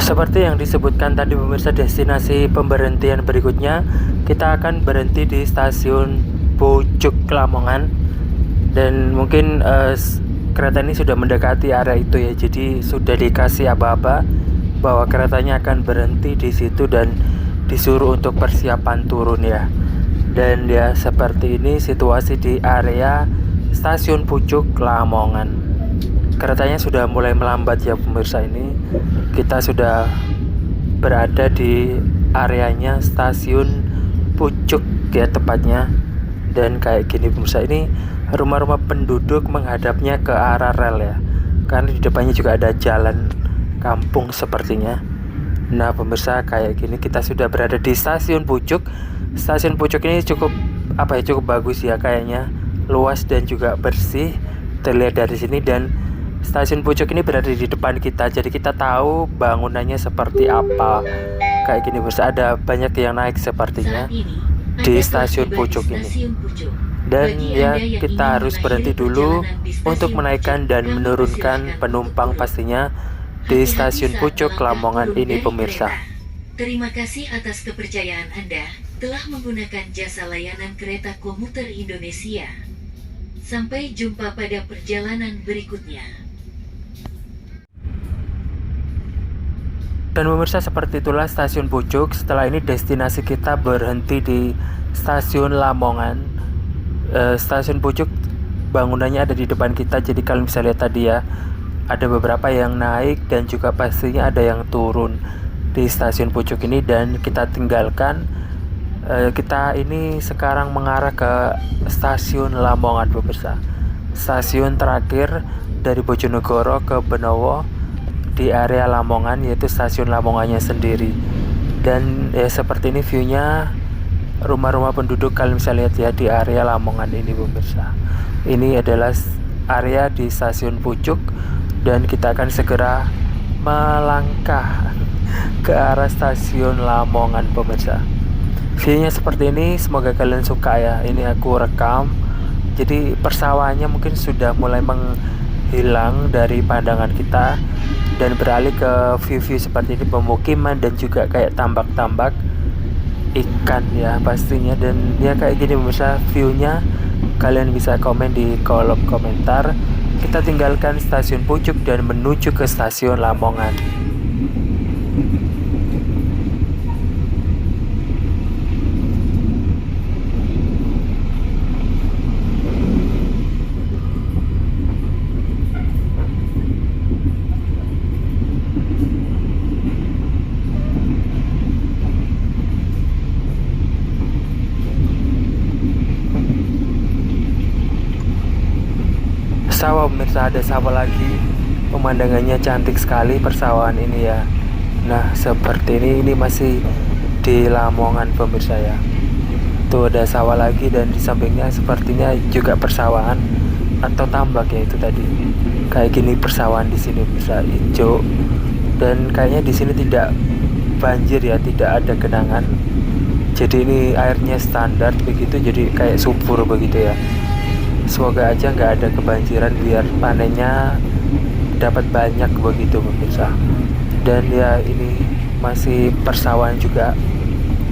Seperti yang disebutkan tadi pemirsa, destinasi pemberhentian berikutnya kita akan berhenti di stasiun Pucuk Lamongan. Dan mungkin kereta ini sudah mendekati area itu ya, jadi sudah dikasih aba-aba bahwa keretanya akan berhenti di situ dan disuruh untuk persiapan turun ya. Dan ya seperti ini situasi di area stasiun Pucuk Lamongan. Keretanya sudah mulai melambat ya pemirsa. Ini kita sudah berada di areanya stasiun Pucuk ya tepatnya. Dan kayak gini pemirsa, ini rumah-rumah penduduk menghadapnya ke arah rel ya, karena di depannya juga ada jalan kampung sepertinya. Nah pemirsa, kayak gini kita sudah berada di stasiun Pucuk. Stasiun Pucuk ini cukup bagus ya, kayaknya luas dan juga bersih terlihat dari sini. Dan stasiun Pucuk ini berada di depan kita, jadi kita tahu bangunannya seperti apa. Kayak gini pemirsa, ada banyak yang naik sepertinya di stasiun Pucuk ini. Dan ya kita harus berhenti dulu untuk menaikkan dan menurunkan penumpang pastinya di stasiun Pucuk Lamongan ini pemirsa. Terima kasih atas kepercayaan Anda telah menggunakan jasa layanan kereta komuter Indonesia. Sampai jumpa pada perjalanan berikutnya. Dan pemirsa, seperti itulah stasiun Pucuk. Setelah ini destinasi kita berhenti di stasiun Lamongan. Stasiun Pucuk bangunannya ada di depan kita, jadi kalian bisa lihat tadi ya, ada beberapa yang naik dan juga pastinya ada yang turun di stasiun Pucuk ini. Dan kita tinggalkan, kita ini sekarang mengarah ke stasiun Lamongan pemirsa, stasiun terakhir dari Bojonegoro ke Benowo di area Lamongan, yaitu stasiun Lamongannya sendiri. Dan ya seperti ini viewnya rumah-rumah penduduk, kalian bisa lihat ya di area Lamongan ini pemirsa. Ini adalah area di stasiun Pucuk dan kita akan segera melangkah ke arah stasiun Lamongan pemirsa. Viewnya seperti ini, semoga kalian suka ya. Ini aku rekam, jadi persawahannya mungkin sudah mulai menghilang dari pandangan kita dan beralih ke view-view seperti ini, pemukiman dan juga kayak tambak-tambak ikan ya pastinya. Dan ya kayak gini pemirsa viewnya, kalian bisa komen di kolom komentar. Kita tinggalkan stasiun Pucuk dan menuju ke stasiun Lamongan. Sawah pemirsa, ada sawah lagi, pemandangannya cantik sekali persawahan ini ya. Nah seperti ini masih di Lamongan pemirsa ya. Tuh ada sawah lagi dan di sampingnya sepertinya juga persawahan atau tambak ya itu tadi. Kayak gini persawahan di sini pemirsa, hijau dan kayaknya di sini tidak banjir ya, tidak ada genangan. Jadi ini airnya standar begitu, jadi kayak subur begitu ya. Semoga aja nggak ada kebanjiran biar panennya dapat banyak begitu pemirsa. Dan ya ini masih persawahan juga,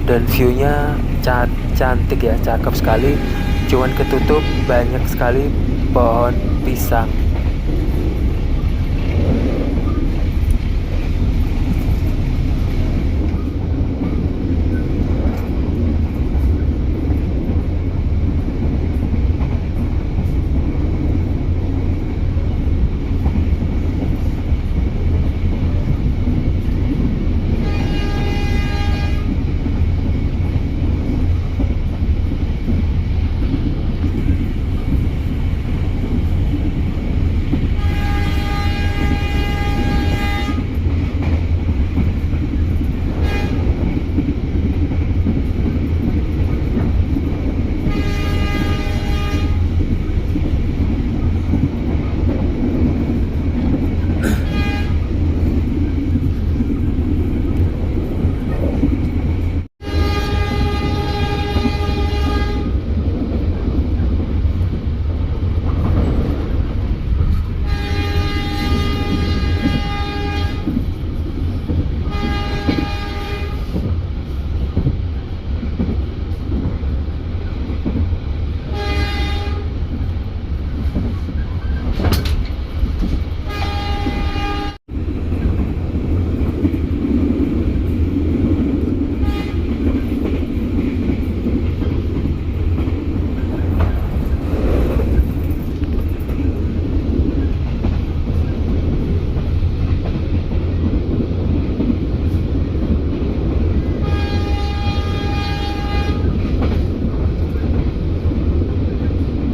dan viewnya cantik ya, cakep sekali. Cuman ketutup banyak sekali pohon pisang.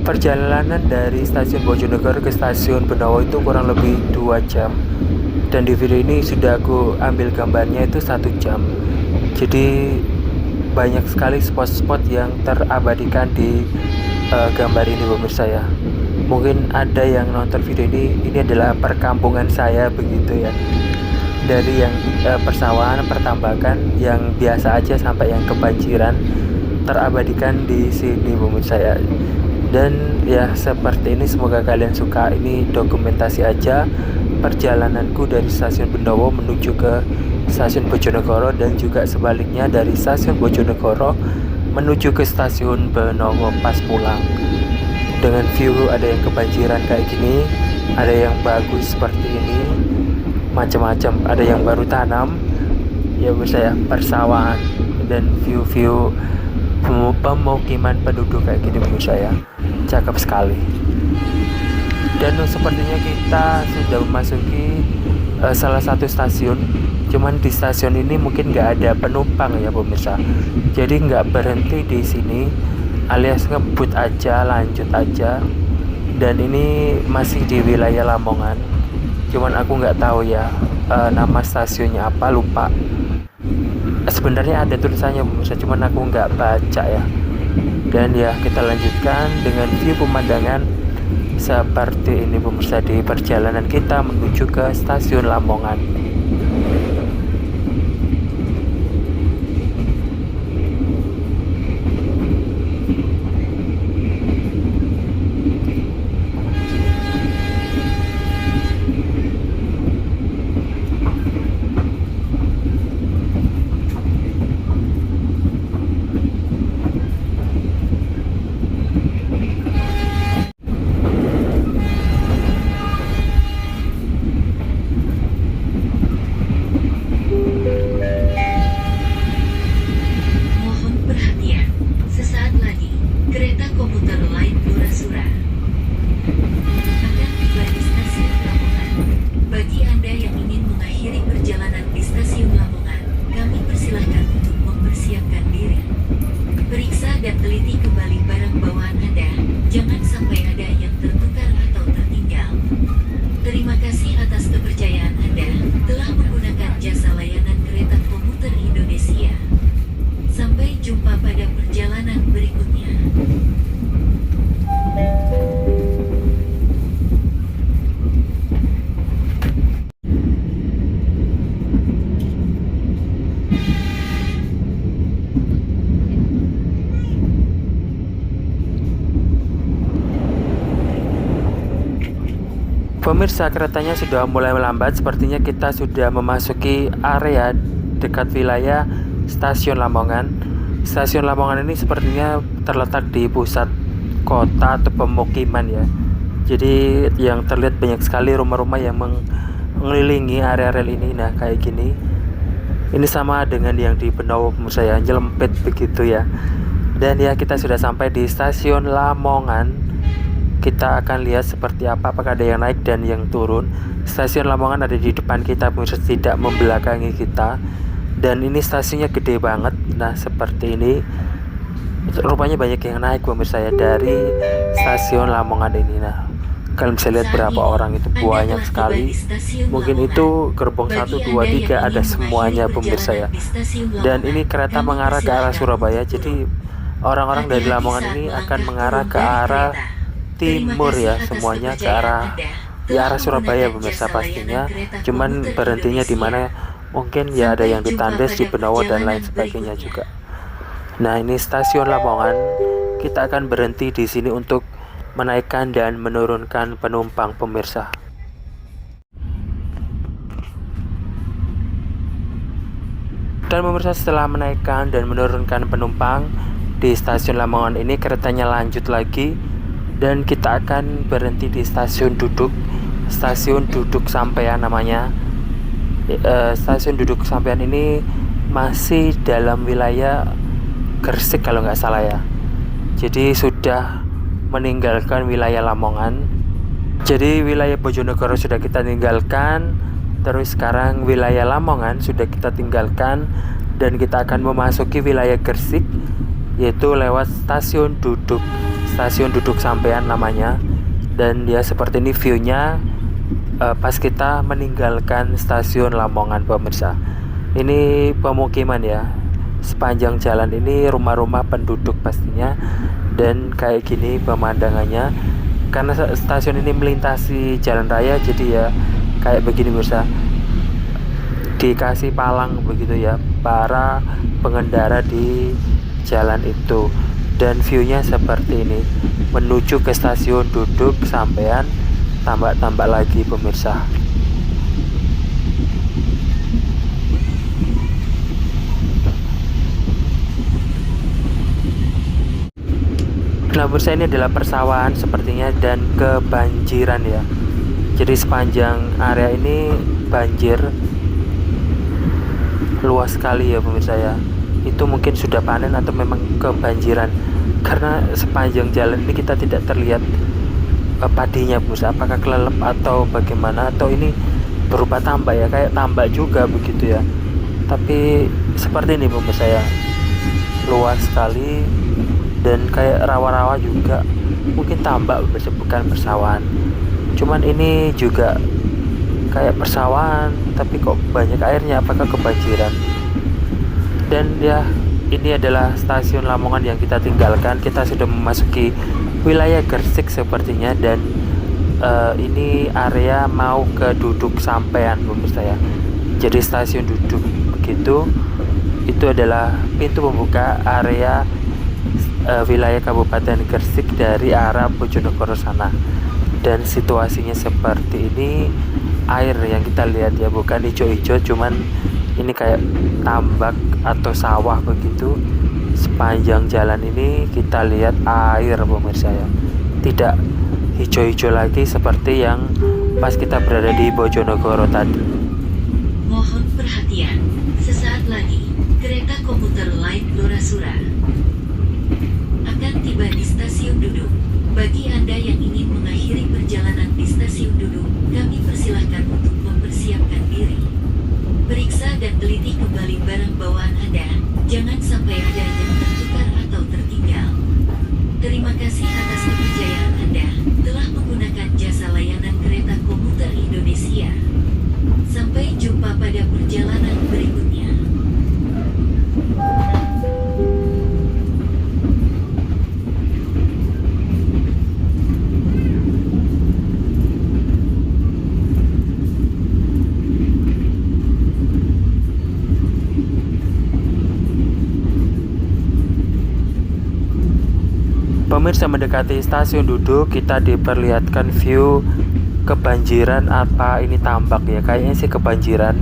Perjalanan dari stasiun Bojonegoro ke stasiun Benowo itu kurang lebih 2 jam, dan di video ini sudah aku ambil gambarnya itu 1 jam. Jadi banyak sekali spot-spot yang terabadikan di gambar ini pemirsa ya. Mungkin ada yang nonton video ini adalah perkampungan saya begitu ya, dari yang persawahan, pertambakan yang biasa aja sampai yang kebanjiran terabadikan di sini pemirsa ya. Dan ya seperti ini, semoga kalian suka. Ini dokumentasi aja perjalananku dari stasiun Benowo menuju ke stasiun Bojonegoro, dan juga sebaliknya dari stasiun Bojonegoro menuju ke stasiun Benowo pas pulang. Dengan view ada yang kebanjiran kayak gini, ada yang bagus seperti ini, macam-macam, ada yang baru tanam ya bisa ya, persawahan dan view-view pemukiman penduduk kayak gini menurut saya cakep sekali. Dan sepertinya kita sudah memasuki salah satu stasiun. Cuman di stasiun ini mungkin nggak ada penumpang ya pemirsa, jadi nggak berhenti di sini, alias ngebut aja, lanjut aja. Dan ini masih di wilayah Lamongan, cuman aku nggak tahu ya nama stasiunnya apa, lupa. Sebenarnya ada tulisannya pemirsa, cuman aku nggak baca ya. Dan ya kita lanjutkan dengan view pemandangan seperti ini pemirsa di perjalanan kita menuju ke stasiun Lamongan. Pemirsa, keretanya sudah mulai melambat. Sepertinya kita sudah memasuki area dekat wilayah Stasiun Lamongan. Stasiun Lamongan ini sepertinya terletak di pusat kota atau pemukiman ya. Jadi yang terlihat banyak sekali rumah-rumah yang mengelilingi area rel ini. Nah, kayak gini. Ini sama dengan yang di Benowo, pemirsa ya, nyelempit begitu ya. Dan ya, kita sudah sampai di Stasiun Lamongan. Kita akan lihat seperti apa, apakah ada yang naik dan yang turun. Stasiun Lamongan ada di depan kita, pemirsa, tidak membelakangi kita. Dan ini stasiunnya gede banget. Nah, seperti ini. Rupanya banyak yang naik, pemirsa ya, dari Stasiun Lamongan ini. Nah, kalian bisa lihat berapa orang itu, banyak sekali. Mungkin itu gerbong 1, 2, 3 ada semuanya, pemirsa ya. Dan ini kereta mengarah ke arah Surabaya. Jadi orang-orang dari Lamongan ini akan mengarah ke arah timur ya, semuanya ke arah Surabaya, pemirsa pastinya. Cuman berhentinya di mana? Mungkin ya ada yang di Tandes, di Benowo dan lain sebagainya juga. Nah, ini Stasiun Lamongan. Kita akan berhenti di sini untuk menaikkan dan menurunkan penumpang, pemirsa. Dan pemirsa, setelah menaikkan dan menurunkan penumpang di Stasiun Lamongan ini, keretanya lanjut lagi dan kita akan berhenti di stasiun duduk sampean namanya. Stasiun duduk sampean ini masih dalam wilayah Gresik kalau nggak salah ya. Jadi sudah meninggalkan wilayah Lamongan. Jadi wilayah Bojonegoro sudah kita tinggalkan. Terus sekarang wilayah Lamongan sudah kita tinggalkan dan kita akan memasuki wilayah Gresik, yaitu lewat stasiun duduk sampean namanya. Dan dia seperti ini view-nya pas kita meninggalkan stasiun Lamongan, pemirsa. Ini pemukiman ya. Sepanjang jalan ini rumah-rumah penduduk pastinya. Dan kayak gini pemandangannya. Karena stasiun ini melintasi jalan raya, jadi ya kayak begini, pemirsa. Dikasih palang begitu ya para pengendara di jalan itu. Dan view-nya seperti ini, menuju ke stasiun duduk sampean, tambah lagi, pemirsa. Nah, pemirsa, ini adalah persawahan sepertinya dan kebanjiran ya. Jadi sepanjang area ini banjir luas sekali ya, pemirsa ya. Itu mungkin sudah panen atau memang kebanjiran, karena sepanjang jalan ini kita tidak terlihat padinya, pemirsa, apakah kelelep atau bagaimana, atau ini berupa tambak ya, kayak tambak juga begitu ya. Tapi seperti ini, pemirsa ya, luas sekali dan kayak rawa-rawa juga, mungkin tambak, pemirsa, bukan persawahan. Cuman ini juga kayak persawahan tapi kok banyak airnya, apakah kebanjiran. Dan ya, ini adalah stasiun Lamongan yang kita tinggalkan. Kita sudah memasuki wilayah Gresik sepertinya. Dan ini area mau ke duduk sampean, pemirsa ya. Jadi stasiun duduk begitu, itu adalah pintu pembuka area wilayah Kabupaten Gresik dari arah Bojonegoro sana. Dan situasinya seperti ini. Air yang kita lihat ya, bukan hijau-hijau, cuman ini kayak tambak atau sawah begitu. Sepanjang jalan ini kita lihat air, pemirsa ya, tidak hijau-hijau lagi seperti yang pas kita berada di Bojonegoro tadi. Mohon perhatian, sesaat lagi kereta komuter Light Lorasura akan tiba di stasiun duduk. Bagi Anda yang ingin mengakhiri perjalanan di stasiun duduk, kami persilahkan untuk mempersiapkan diri. Periksa dan teliti kembali barang bawaan Anda, jangan sampai ada yang tertukar atau tertinggal. Terima kasih atas kepercayaan Anda telah menggunakan jasa layanan kereta komuter Indonesia. Sampai jumpa pada perjalanan berikutnya. Pemirsa, mendekati stasiun duduk, kita diperlihatkan view kebanjiran apa ini tambak ya, kayaknya sih kebanjiran.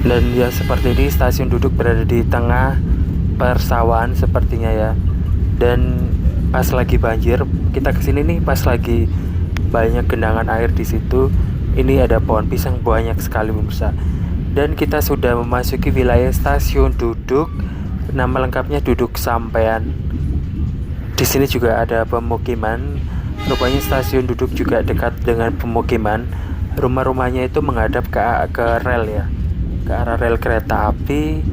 Dan ya seperti ini, stasiun duduk berada di tengah persawahan sepertinya ya. Dan pas lagi banjir, kita kesini nih pas lagi banyak genangan air di situ. Ini ada pohon pisang banyak sekali pemirsa. Dan kita sudah memasuki wilayah stasiun duduk. Nama lengkapnya Duduk Sampean. Di sini juga ada pemukiman. Rupanya stasiun duduk juga dekat dengan pemukiman. Rumah-rumahnya itu menghadap ke rel ya, ke arah rel kereta api.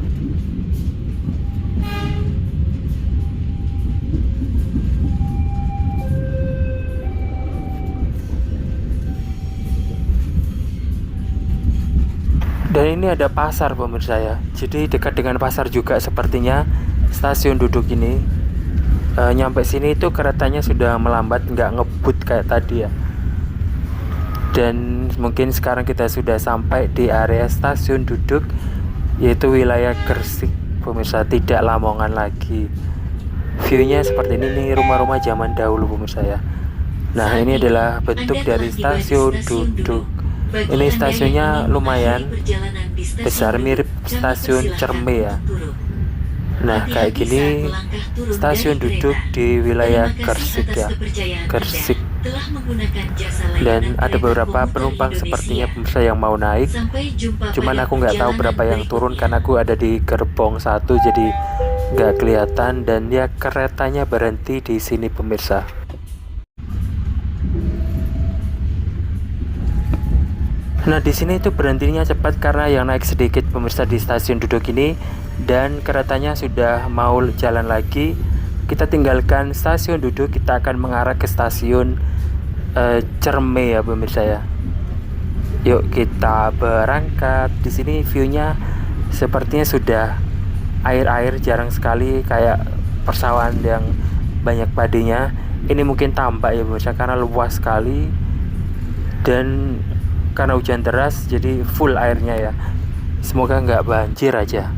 Dan ini ada pasar pemirsa ya. Jadi dekat dengan pasar juga sepertinya stasiun duduk ini. Nyampe sini itu keretanya sudah melambat, nggak ngebut kayak tadi ya. Dan mungkin sekarang kita sudah sampai di area stasiun duduk, yaitu wilayah Gresik pemirsa, tidak Lamongan lagi. Viewnya seperti ini nih, rumah-rumah zaman dahulu pemirsa ya. Nah ini adalah bentuk dari stasiun duduk. Ini stasiunnya lumayan besar, mirip stasiun Cerme ya. Nah kayak gini stasiun duduk di wilayah Gresik ya, Gresik. Dan ada beberapa penumpang sepertinya pemirsa yang mau naik. Cuman aku nggak tahu berapa yang turun karena aku ada di gerbong 1, jadi nggak kelihatan. Dan ya keretanya berhenti di sini pemirsa. Nah di sini itu berhentinya cepat karena yang naik sedikit pemirsa di stasiun duduk ini, dan keretanya sudah mau jalan lagi. Kita tinggalkan stasiun duduk, kita akan mengarah ke stasiun Cerme ya pemirsa ya. Yuk kita berangkat. Di sini viewnya sepertinya sudah air-air, jarang sekali kayak persawahan yang banyak padinya. Ini mungkin tambak ya pemirsa karena luas sekali. Dan karena hujan deras jadi full airnya ya. Semoga nggak banjir aja.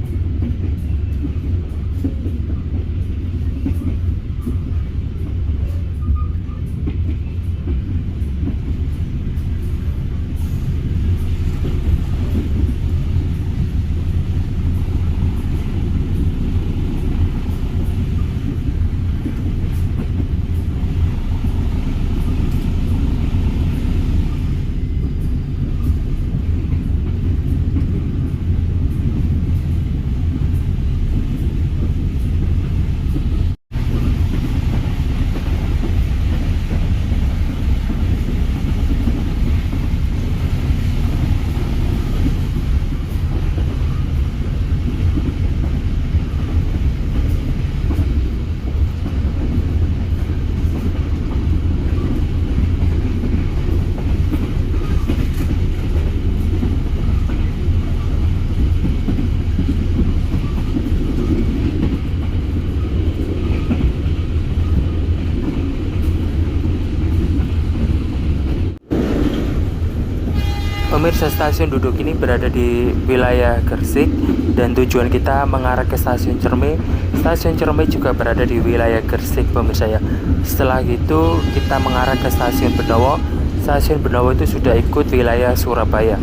Pemirsa, stasiun duduk ini berada di wilayah Gresik dan tujuan kita mengarah ke stasiun Cerme. Stasiun Cerme juga berada di wilayah Gresik pemirsa ya. Setelah itu kita mengarah ke stasiun Benowo. Stasiun Benowo itu sudah ikut wilayah Surabaya.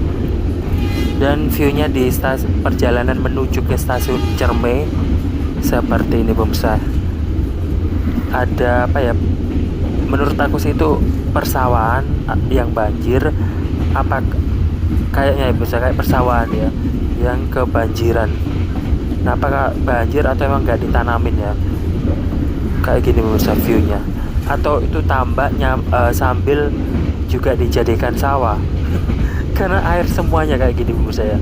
Dan viewnya di perjalanan menuju ke stasiun Cerme seperti ini pemirsa. Ada apa ya? Menurut aku sih itu persawahan yang banjir, apa kayaknya bisa kayak persawahan ya yang kebanjiran. Nah apakah banjir atau emang nggak ditanamin ya, kayak gini pemirsa viewnya, atau itu tambaknya sambil juga dijadikan sawah karena air semuanya kayak gini pemirsa ya.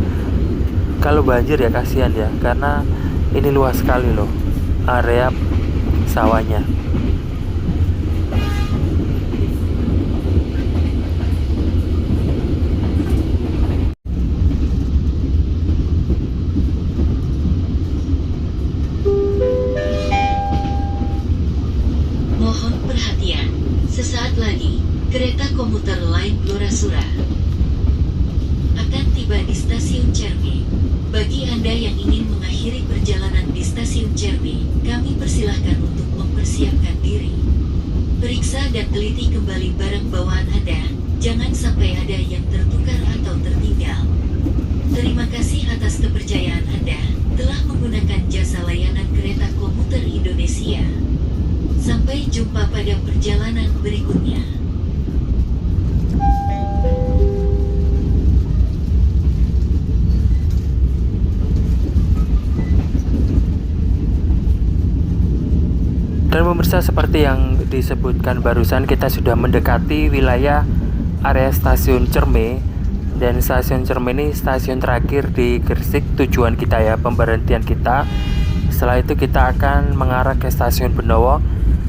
Kalau banjir ya kasihan ya, karena ini luas sekali loh area sawahnya. Mohon perhatian, sesaat lagi, kereta komuter lain Blora-Sura akan tiba di stasiun Cerme. Bagi Anda yang ingin mengakhiri perjalanan di stasiun Cerme, kami persilahkan untuk mempersiapkan diri. Periksa dan teliti kembali barang bawaan Anda, jangan sampai ada yang tertukar atau tertinggal. Terima kasih atas kepercayaan Anda telah menggunakan jasa layanan kereta komuter Indonesia. Sampai jumpa pada perjalanan berikutnya. Dan pemirsa, seperti yang disebutkan barusan, kita sudah mendekati wilayah area stasiun Cerme. Dan stasiun Cerme ini stasiun terakhir di Gresik, tujuan kita ya, pemberhentian kita. Setelah itu kita akan mengarah ke stasiun Benowo,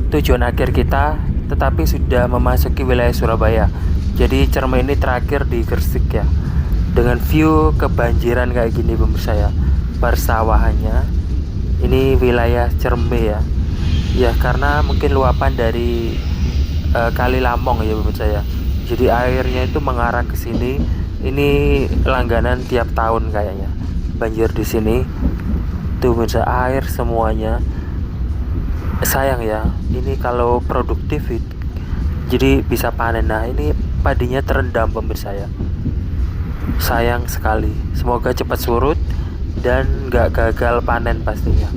tujuan akhir kita, tetapi sudah memasuki wilayah Surabaya. Jadi Cerme ini terakhir di Gresik ya, dengan view kebanjiran kayak gini pemirsa ya, persawahannya. Ini wilayah Cerme ya. Ya karena mungkin luapan dari Kali Lamong ya pemirsa ya. Jadi airnya itu mengarah ke sini. Ini langganan tiap tahun kayaknya. Banjir di sini. Tuh pemirsa, air semuanya. Sayang ya. Ini kalau produktif jadi bisa panen. Nah, ini padinya terendam pemirsa ya. Sayang sekali. Semoga cepat surut dan nggak gagal panen pastinya.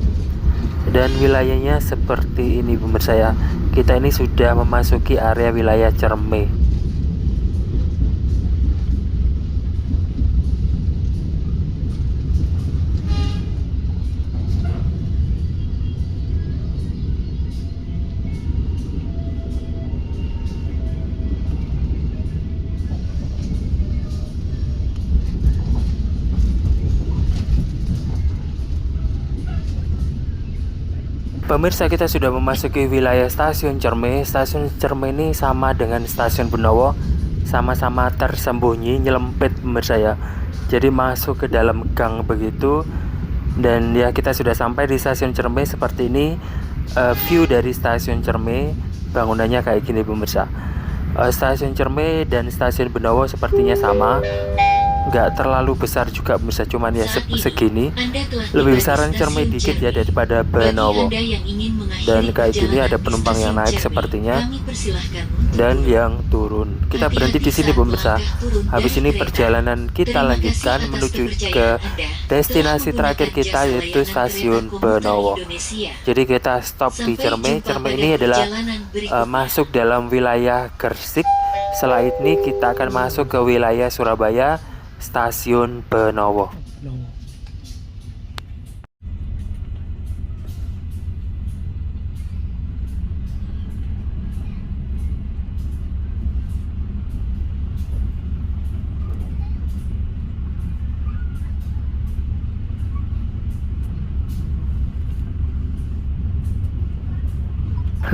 Dan wilayahnya seperti ini pemirsa ya. Kita ini sudah memasuki area wilayah Cerme. Pemirsa, kita sudah memasuki wilayah stasiun Cerme. Stasiun Cerme ini sama dengan stasiun Benowo, sama-sama tersembunyi, nyelempit pemirsa ya. Jadi masuk ke dalam gang begitu. Dan ya kita sudah sampai di stasiun Cerme seperti ini. View dari stasiun Cerme, bangunannya kayak gini pemirsa. Stasiun Cerme dan stasiun Benowo sepertinya sama, nggak terlalu besar juga pemirsa, cuman ya segini. Lebih besaran Cerme dikit ya daripada Benowo. Dan kayak gini ada penumpang yang naik sepertinya dan yang turun. Kita berhenti di sini pemirsa. Habis ini perjalanan kita lanjutkan menuju ke destinasi terakhir kita, yaitu stasiun Benowo. Jadi kita stop di Cerme. Cerme ini adalah masuk dalam wilayah Gresik. Setelah ini kita akan masuk ke wilayah Surabaya, stasiun Benowo.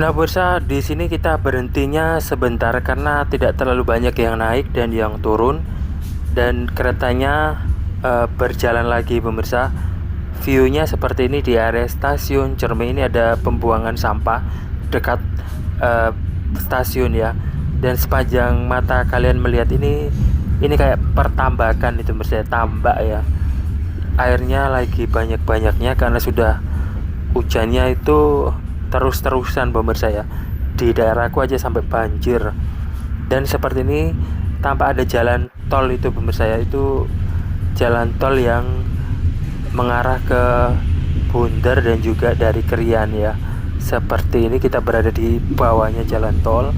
Nah, pemirsa, di sini kita berhentinya sebentar karena tidak terlalu banyak yang naik dan yang turun. Dan keretanya berjalan lagi pemirsa. Viewnya seperti ini di area stasiun Cerme. Ini ada pembuangan sampah dekat stasiun ya. Dan sepanjang mata kalian melihat ini kayak pertambakan itu pemirsa, tambak ya. Airnya lagi banyak-banyaknya karena sudah hujannya itu terus-terusan pemirsa ya. Di daerahku aja sampai banjir. Dan seperti ini tanpa ada jalan tol itu pemirsa ya, itu jalan tol yang mengarah ke Bundar dan juga dari Krian ya. Seperti ini kita berada di bawahnya jalan tol.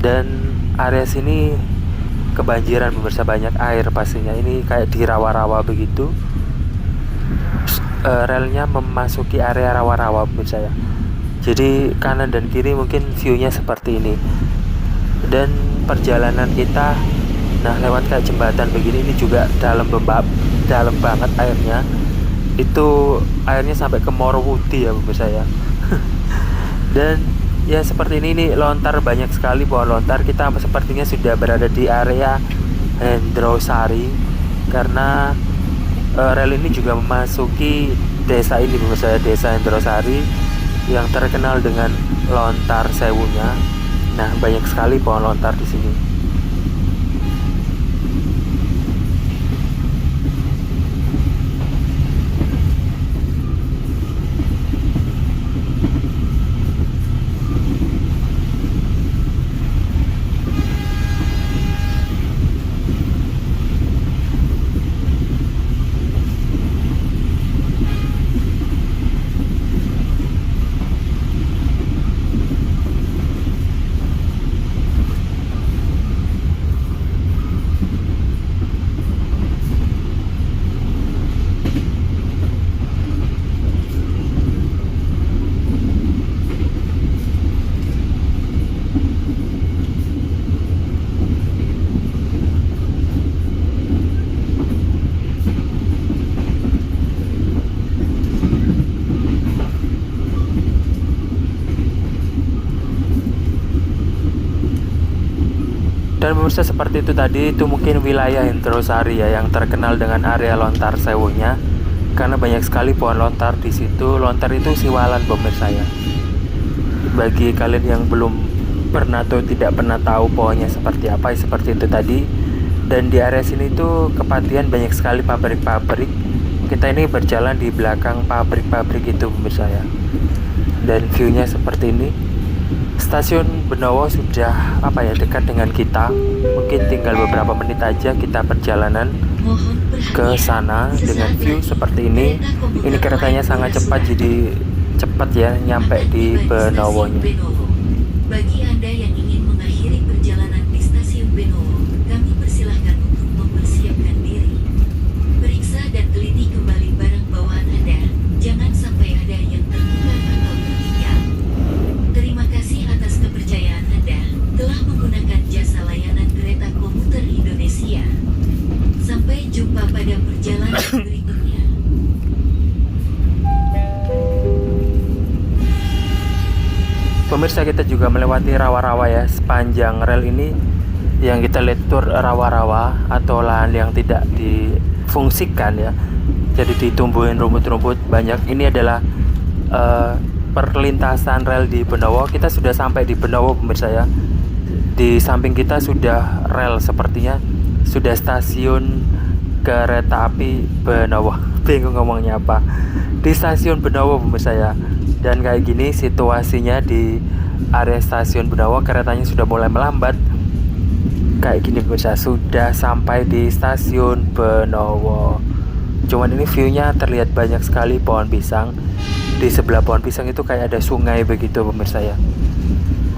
Dan area sini kebanjiran pemirsa, banyak air pastinya. Ini kayak di rawa-rawa begitu. Relnya memasuki area rawa-rawa pemirsa ya. Jadi kanan dan kiri mungkin viewnya seperti ini. Dan perjalanan kita lewat kayak jembatan begini, ini juga dalam banget airnya. Itu airnya sampai ke Morowudi ya pemirsa ya. Dan ya seperti ini lontar, banyak sekali pohon lontar. Kita sepertinya sudah berada di area Hendrosari karena rel ini juga memasuki desa ini pemirsa ya, desa Hendrosari yang terkenal dengan lontar sewunya. Nah, banyak sekali pohon lontar di sini. Dan pemirsa, seperti itu tadi, itu mungkin wilayah Indrasari ya, yang terkenal dengan area lontar sewunya, karena banyak sekali pohon lontar di situ. Lontar itu siwalan pemirsa ya. Bagi kalian yang belum pernah atau tidak pernah tahu pohonnya seperti apa, seperti itu tadi. Dan di area sini tuh kepatihan banyak sekali pabrik-pabrik. Kita ini berjalan di belakang pabrik-pabrik itu pemirsa ya. Dan view-nya seperti ini. Stasiun Benowo sudah dekat dengan kita. Mungkin tinggal beberapa menit aja kita perjalanan Mohon ke perhatian. sana dengan Sesaat view lagi, seperti ini. kereta komuter Ini keretanya lain sangat cepat, bersubang jadi cepat ya nyampe akan di tiba stasiun Benowonya. Benowo. Bagi Anda yang ingin mengakhiri perjalanan di stasiun Benowo, kami persilahkan untuk mempersiapkan diri. Periksa dan teliti kembali barang bawaan Anda. Jangan sampai ada yang tertukar atau tertinggal. Terima kasih atas kepercayaan Anda telah menggunakan jasa layanan kereta komuter Indonesia. Sampai jumpa pada perjalanan berikutnya. Pemirsa, kita juga melewati rawa-rawa ya. Sepanjang rel ini yang kita lihat tur rawa-rawa atau lahan yang tidak difungsikan ya. Jadi ditumbuhin rumput-rumput banyak. Ini adalah perlintasan rel di Benowo. Kita sudah sampai di Benowo pemirsa ya. Di samping kita sudah rel, sepertinya sudah stasiun kereta api Benowo. Bingung ngomongnya apa. Di stasiun Benowo pemirsa ya. Dan kayak gini situasinya di area stasiun Benowo, keretanya sudah mulai melambat. Kayak gini pemirsa, sudah sampai di stasiun Benowo. Cuman ini view-nya terlihat banyak sekali pohon pisang. Di sebelah pohon pisang itu kayak ada sungai begitu pemirsa ya.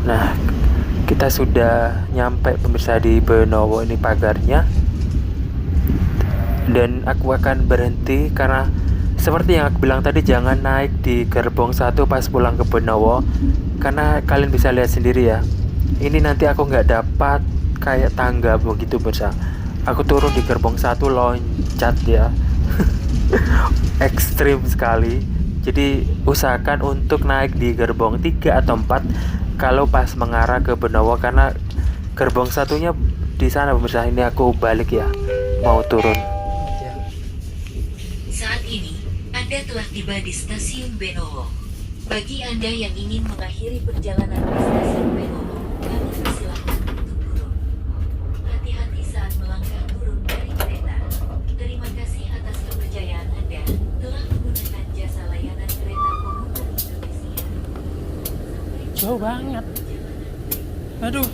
Nah, kita sudah nyampe pemirsa di Benowo, ini pagarnya. Dan aku akan berhenti karena seperti yang aku bilang tadi, jangan naik di gerbong 1 pas pulang ke Benowo, karena kalian bisa lihat sendiri ya. Ini nanti aku nggak dapat kayak tangga begitu pemirsa. Aku turun di gerbong 1 loncat ya. Ekstrim sekali. Jadi usahakan untuk naik di gerbong 3 atau 4 kalau pas mengarah ke Benowo, karena gerbong satunya di sana pemirsa. Ini aku balik ya, mau turun. Saat ini, Anda telah tiba di stasiun Benowo. Bagi Anda yang ingin mengakhiri perjalanan di stasiun Benowo, kami persilahkan untuk turun. Hati-hati saat melangkah turun dari kereta. Terima kasih atas kepercayaan Anda telah menggunakan jasa layanan kereta komuter Indonesia. Jauh banget. Aduh,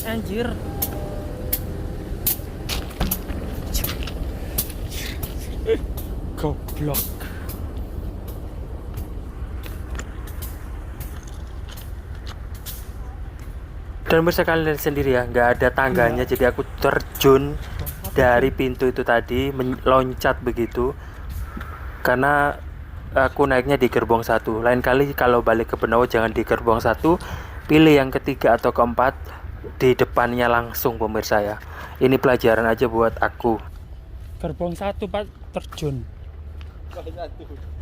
anjir. Goblok. Dan bisa kalian lihat sendiri ya, nggak ada tangganya. Jadi aku terjun dari pintu itu tadi, loncat begitu, karena aku naiknya di gerbong 1. Lain kali kalau balik ke Benowo jangan di gerbong 1, pilih yang ketiga atau keempat, di depannya langsung pemirsa ya. Ini pelajaran aja buat aku. Gerbong 1 Pak, terjun.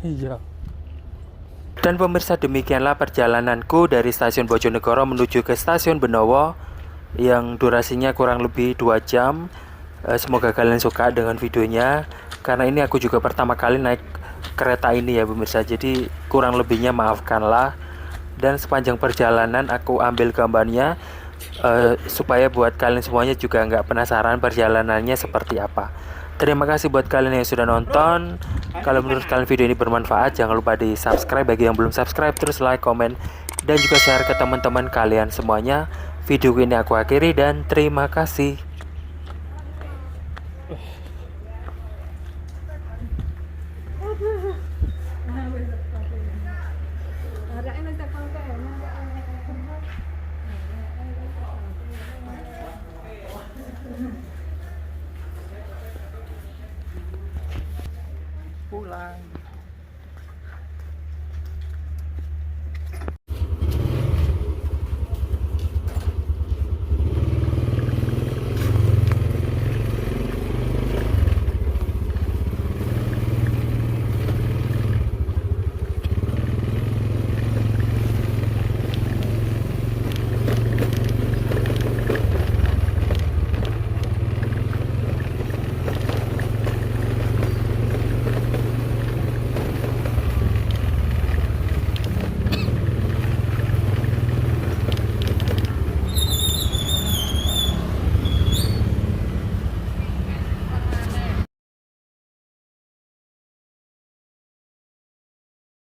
Iya. Dan pemirsa, demikianlah perjalananku dari stasiun Bojonegoro menuju ke stasiun Benowo yang durasinya kurang lebih 2 jam. Semoga kalian suka dengan videonya, karena ini aku juga pertama kali naik kereta ini ya pemirsa. Jadi kurang lebihnya maafkanlah. Dan sepanjang perjalanan aku ambil gambarnya supaya buat kalian semuanya juga nggak penasaran perjalanannya seperti apa. Terima kasih buat kalian yang sudah nonton. Kalau menurut kalian video ini bermanfaat, jangan lupa di subscribe. Bagi yang belum subscribe, terus like, komen, dan juga share ke teman-teman kalian semuanya. Video ini aku akhiri dan terima kasih. Pulang.